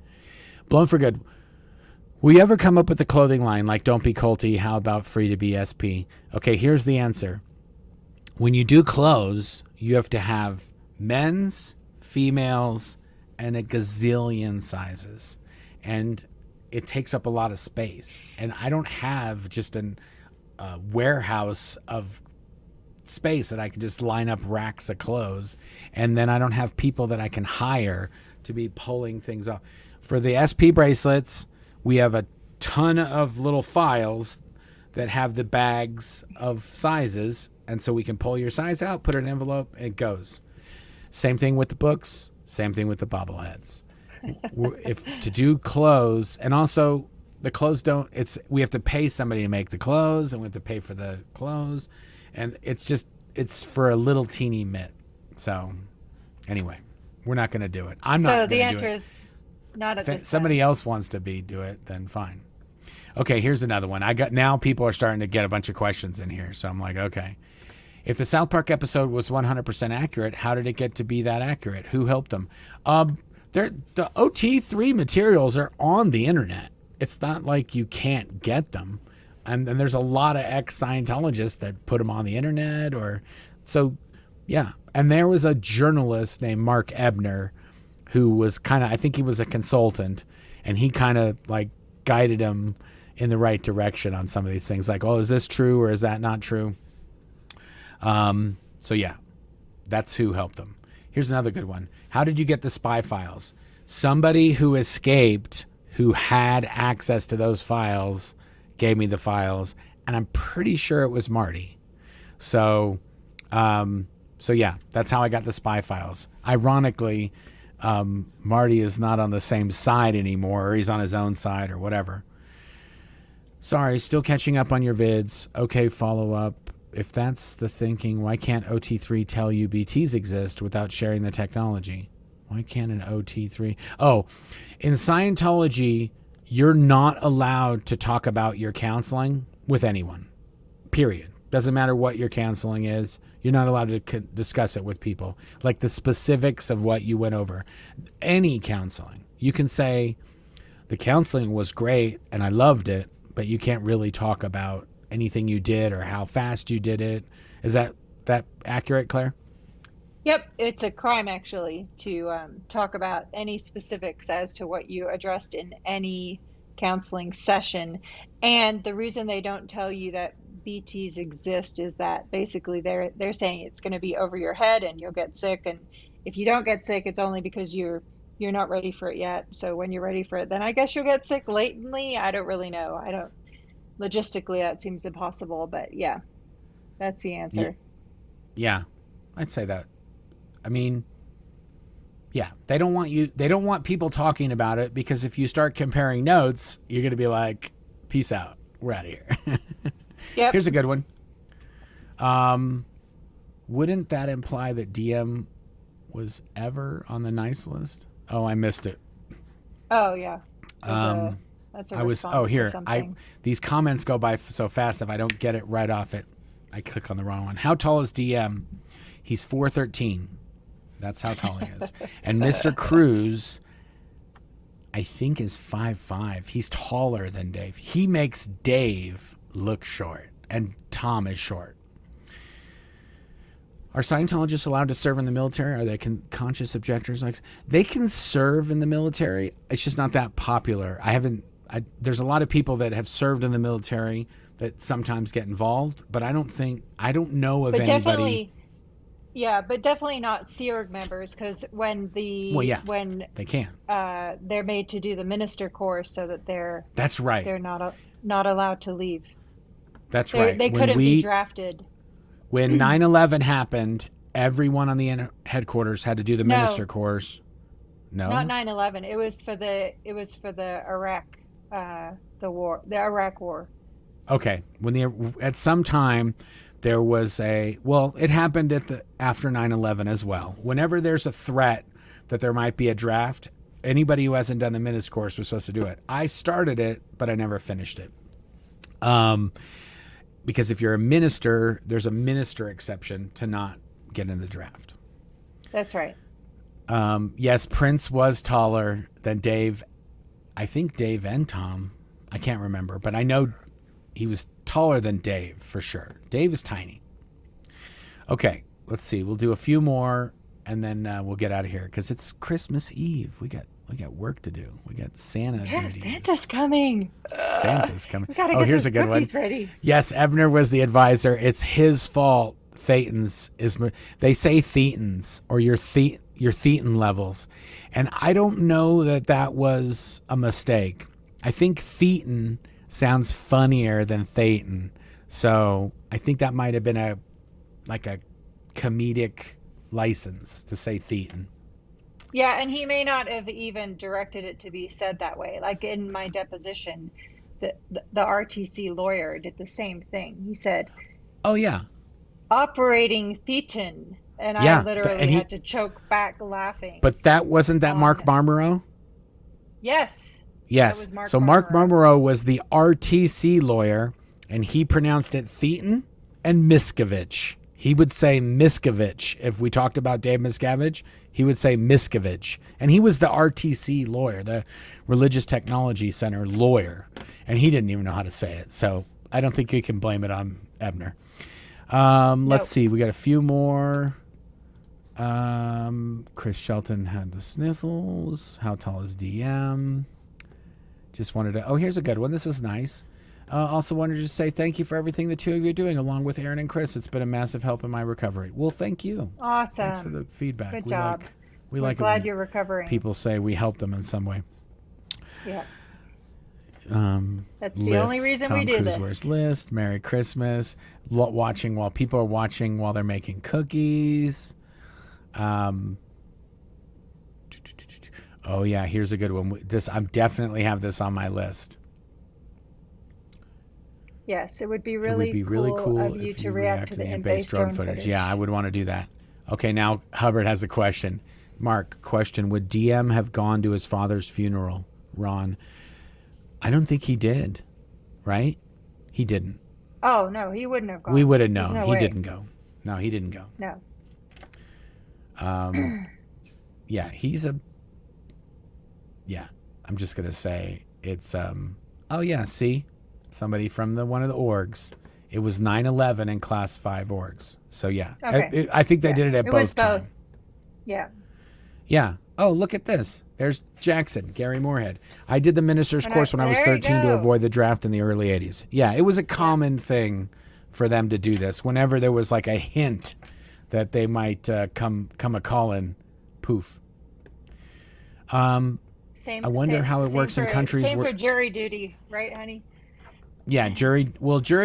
[SPEAKER 1] Blown for good. Will you ever come up with a clothing line like "Don't be culty"? How about "Free to be SP"? Okay, here's the answer. When you do clothes, you have to have men's, females, and a gazillion sizes, and it takes up a lot of space. And I don't have just a warehouse of space that I can just line up racks of clothes, and then I don't have people that I can hire to be pulling things off. For the SP bracelets, we have a ton of little files that have the bags of sizes, and so we can pull your size out, put it in an envelope, and it goes. Same thing with the books, same thing with the bobbleheads. If to do clothes, and also the clothes we have to pay somebody to make the clothes, and we have to pay for the clothes, and it's for a little teeny bit. So anyway, we're not going to do it. I'm not.
[SPEAKER 2] So the
[SPEAKER 1] gonna
[SPEAKER 2] answer
[SPEAKER 1] do it.
[SPEAKER 2] is not at
[SPEAKER 1] If
[SPEAKER 2] this
[SPEAKER 1] somebody
[SPEAKER 2] time.
[SPEAKER 1] else wants to do it, then fine. Okay, here's another one. Now people are starting to get a bunch of questions in here, so I'm like, okay. If the South Park episode was 100% accurate, how did it get to be that accurate? Who helped them? The OT3 materials are on the internet. It's not like you can't get them. And there's a lot of ex-Scientologists that put them on the internet yeah. And there was a journalist named Marc Ebner who was I think he was a consultant, and he kind of like guided him in the right direction on some of these things. Like, oh, is this true or is that not true? So yeah, that's who helped them. Here's another good one. How did you get the spy files? Somebody who escaped, who had access to those files, gave me the files, and I'm pretty sure it was Marty. So yeah, that's how I got the spy files. Ironically, Marty is not on the same side anymore, or he's on his own side or whatever. Sorry, still catching up on your vids. Okay, follow up. If that's the thinking, why can't OT3 tell you BTs exist without sharing the technology? Why can't an OT3? Oh, in Scientology, you're not allowed to talk about your counseling with anyone, period. Doesn't matter what your counseling is. You're not allowed to discuss it with people, like the specifics of what you went over. Any counseling. You can say, the counseling was great and I loved it, but you can't really talk about anything you did or how fast you did it. Is that accurate, Claire?
[SPEAKER 2] Yep, it's a crime actually to talk about any specifics as to what you addressed in any counseling session. And the reason they don't tell you that BTs exist is that basically they're saying it's going to be over your head and you'll get sick. And if you don't get sick, it's only because you're not ready for it yet. So when you're ready for it, then I guess you'll get sick latently. I don't really know. Logistically, that seems impossible, but yeah, that's the answer.
[SPEAKER 1] Yeah, I'd say that. I mean, yeah, they don't want people talking about it, because if you start comparing notes, you're going to be like, peace out. We're out of here.
[SPEAKER 2] Yep.
[SPEAKER 1] Here's a good one. Wouldn't that imply that DM was ever on the nice list? Oh, I missed it.
[SPEAKER 2] Oh yeah. That's a response to something.
[SPEAKER 1] These comments go by so fast, if I don't get it right off it, I click on the wrong one. How tall is DM? He's 4'13". That's how tall he is. And Mr. Cruz, I think, is 5'5". He's taller than Dave. He makes Dave look short, and Tom is short. Are Scientologists allowed to serve in the military? Are they conscious objectors? Like, they can serve in the military. It's just not that popular. There's a lot of people that have served in the military that sometimes get involved, but I don't know of anybody.
[SPEAKER 2] But definitely not Sea Org members, because when
[SPEAKER 1] they can.
[SPEAKER 2] They're made to do the minister course, so that
[SPEAKER 1] That's right.
[SPEAKER 2] they're not allowed to leave.
[SPEAKER 1] That's right.
[SPEAKER 2] They couldn't be drafted.
[SPEAKER 1] When 9/11 happened, everyone on the headquarters had to do the minister
[SPEAKER 2] No,
[SPEAKER 1] course.
[SPEAKER 2] not
[SPEAKER 1] No?
[SPEAKER 2] 9/11. It was for the Iraq the Iraq War.
[SPEAKER 1] Okay. At some time there was it happened after 9/11 as well. Whenever there's a threat that there might be a draft, anybody who hasn't done the minister course was supposed to do it. I started it, but I never finished it. Because if you're a minister, there's a minister exception to not get in the draft.
[SPEAKER 2] That's right.
[SPEAKER 1] Yes, Prince was taller than Dave. I think Dave and Tom. I can't remember, but I know he was taller than Dave for sure. Dave is tiny. Okay, let's see. We'll do a few more, and then we'll get out of here because it's Christmas Eve. We got work to do. We got Santa duties.
[SPEAKER 2] Santa's coming.
[SPEAKER 1] Santa's coming.
[SPEAKER 2] We gotta get
[SPEAKER 1] here's
[SPEAKER 2] those
[SPEAKER 1] a good one.
[SPEAKER 2] ready.
[SPEAKER 1] Yes, Ebner was the advisor. It's his fault. Thetans is. They say Thetans or your Thetan levels, and I don't know that was a mistake. I think Thetan sounds funnier than Thetan, so I think that might have been a comedic license to say Thetan.
[SPEAKER 2] Yeah, and he may not have even directed it to be said that way. Like in my deposition, the RTC lawyer did the same thing. He said,
[SPEAKER 1] "Oh yeah,
[SPEAKER 2] operating Thetan," and
[SPEAKER 1] yeah,
[SPEAKER 2] I literally had to choke back laughing.
[SPEAKER 1] But wasn't that Marc Marmoreau?
[SPEAKER 2] Yes.
[SPEAKER 1] Yes.
[SPEAKER 2] That was Marc
[SPEAKER 1] so Marc Marmoreau was the RTC lawyer, and he pronounced it Thetan and Miscavige. He would say Miscavige. If we talked about David Miscavige, he would say Miscavige. And he was the RTC lawyer, the Religious Technology Center lawyer. And he didn't even know how to say it. So I don't think you can blame it on Ebner. Let's see. We got a few more. Chris Shelton had the sniffles. How tall is DM? Just wanted to... Oh, here's a good one. This is nice. Also wanted to say thank you for everything the two of you are doing, along with Aaron and Chris. It's been a massive help in my recovery. Well, thank you.
[SPEAKER 2] Awesome.
[SPEAKER 1] Thanks for the feedback.
[SPEAKER 2] Good job.
[SPEAKER 1] We're
[SPEAKER 2] glad you're recovering.
[SPEAKER 1] People say we help them in some way.
[SPEAKER 2] Yeah. That's the only reason
[SPEAKER 1] Tom
[SPEAKER 2] we do
[SPEAKER 1] Cruise
[SPEAKER 2] this.
[SPEAKER 1] Wears list. Merry Christmas. Watching while people are watching while they're making cookies. Oh yeah, here's a good one. I definitely have this on my list.
[SPEAKER 2] Yes, it would be really cool of you to react to the in-base drone footage.
[SPEAKER 1] Yeah, I would want to do that. Okay, now Hubbard has a question. Mark, question: would DM have gone to his father's funeral? Ron, I don't think he did. Right? He didn't.
[SPEAKER 2] Oh no, he wouldn't have gone.
[SPEAKER 1] We would have known.
[SPEAKER 2] No
[SPEAKER 1] he
[SPEAKER 2] way.
[SPEAKER 1] didn't go. No, he didn't go.
[SPEAKER 2] No.
[SPEAKER 1] Yeah, yeah, I'm just going to say it's, oh yeah, see, somebody from one of the orgs. It was 9/11 in class 5 orgs. So yeah,
[SPEAKER 2] okay.
[SPEAKER 1] I think they did it at both times.
[SPEAKER 2] Yeah.
[SPEAKER 1] Yeah. Oh, look at this. There's Jackson, Gary Moorhead. I did the minister's course when I was 13 to avoid the draft in the early 80s. Yeah, it was a common thing for them to do this. Whenever there was like a hint that they might come a call-in, poof. I wonder how it works in countries
[SPEAKER 2] where... Same for jury duty, right, honey?
[SPEAKER 1] Yeah, jury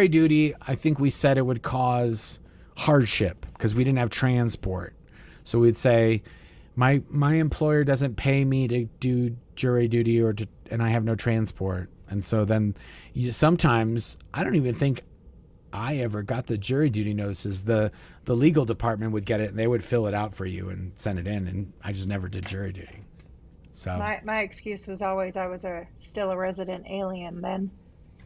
[SPEAKER 1] duty, I think we said it would cause hardship because we didn't have transport. So we'd say, my employer doesn't pay me to do jury duty and I have no transport. And so then sometimes, I don't even think I ever got the jury duty notices. The legal department would get it and they would fill it out for you and send it in, and I just never did jury duty. So
[SPEAKER 2] my excuse was always I was still a resident alien then.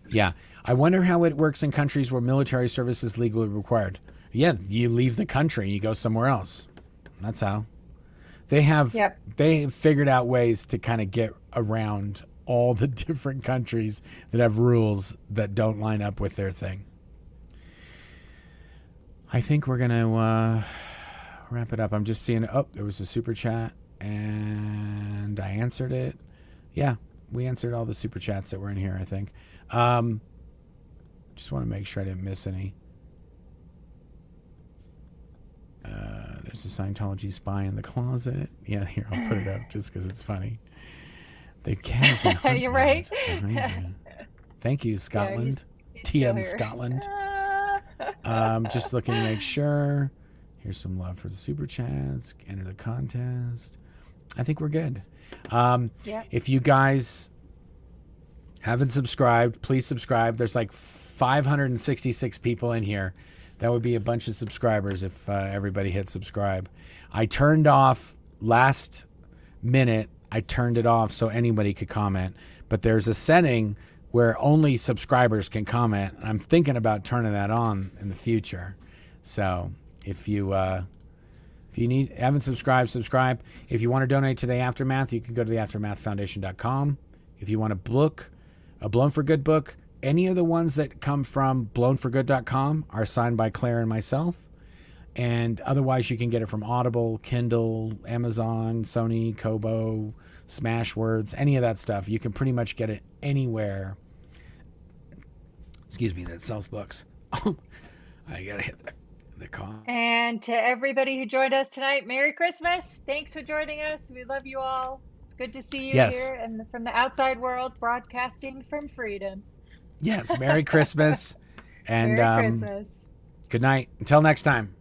[SPEAKER 1] Yeah. I wonder how it works in countries where military service is legally required. Yeah, you leave the country, you go somewhere else. That's how. They figured out ways to kind of get around all the different countries that have rules that don't line up with their thing. I think we're going to wrap it up. I'm just seeing, there was a super chat and I answered it. Yeah, we answered all the super chats that were in here, I think. Just want to make sure I didn't miss any. There's a Scientology spy in the closet. Yeah, here, I'll put it up just because it's funny. The cat is in
[SPEAKER 2] You're right.
[SPEAKER 1] Thank you, Scotland.
[SPEAKER 2] Yeah, Still
[SPEAKER 1] TM
[SPEAKER 2] here.
[SPEAKER 1] Scotland. Just looking to make sure. Here's some love for the super chats. Enter the contest. I think we're good.
[SPEAKER 2] Yeah.
[SPEAKER 1] If you guys haven't subscribed, please subscribe. There's like 566 people in here. That would be a bunch of subscribers if everybody hit subscribe. I turned off last minute. I turned it off so anybody could comment. But there's a setting where only subscribers can comment. I'm thinking about turning that on in the future. So if you haven't subscribed, subscribe. If you want to donate to the Aftermath, you can go to theaftermathfoundation.com. If you want a book, a Blown for Good book, any of the ones that come from blownforgood.com are signed by Claire and myself. And otherwise, you can get it from Audible, Kindle, Amazon, Sony, Kobo, Smashwords, any of that stuff. You can pretty much get it anywhere. Excuse me, that sells books. I gotta hit the call.
[SPEAKER 2] And to everybody who joined us tonight, Merry Christmas. Thanks for joining us. We love you all. It's good to see you here and from the outside world, broadcasting from freedom.
[SPEAKER 1] Yes, Merry Christmas. And
[SPEAKER 2] Merry Christmas.
[SPEAKER 1] Good night. Until next time.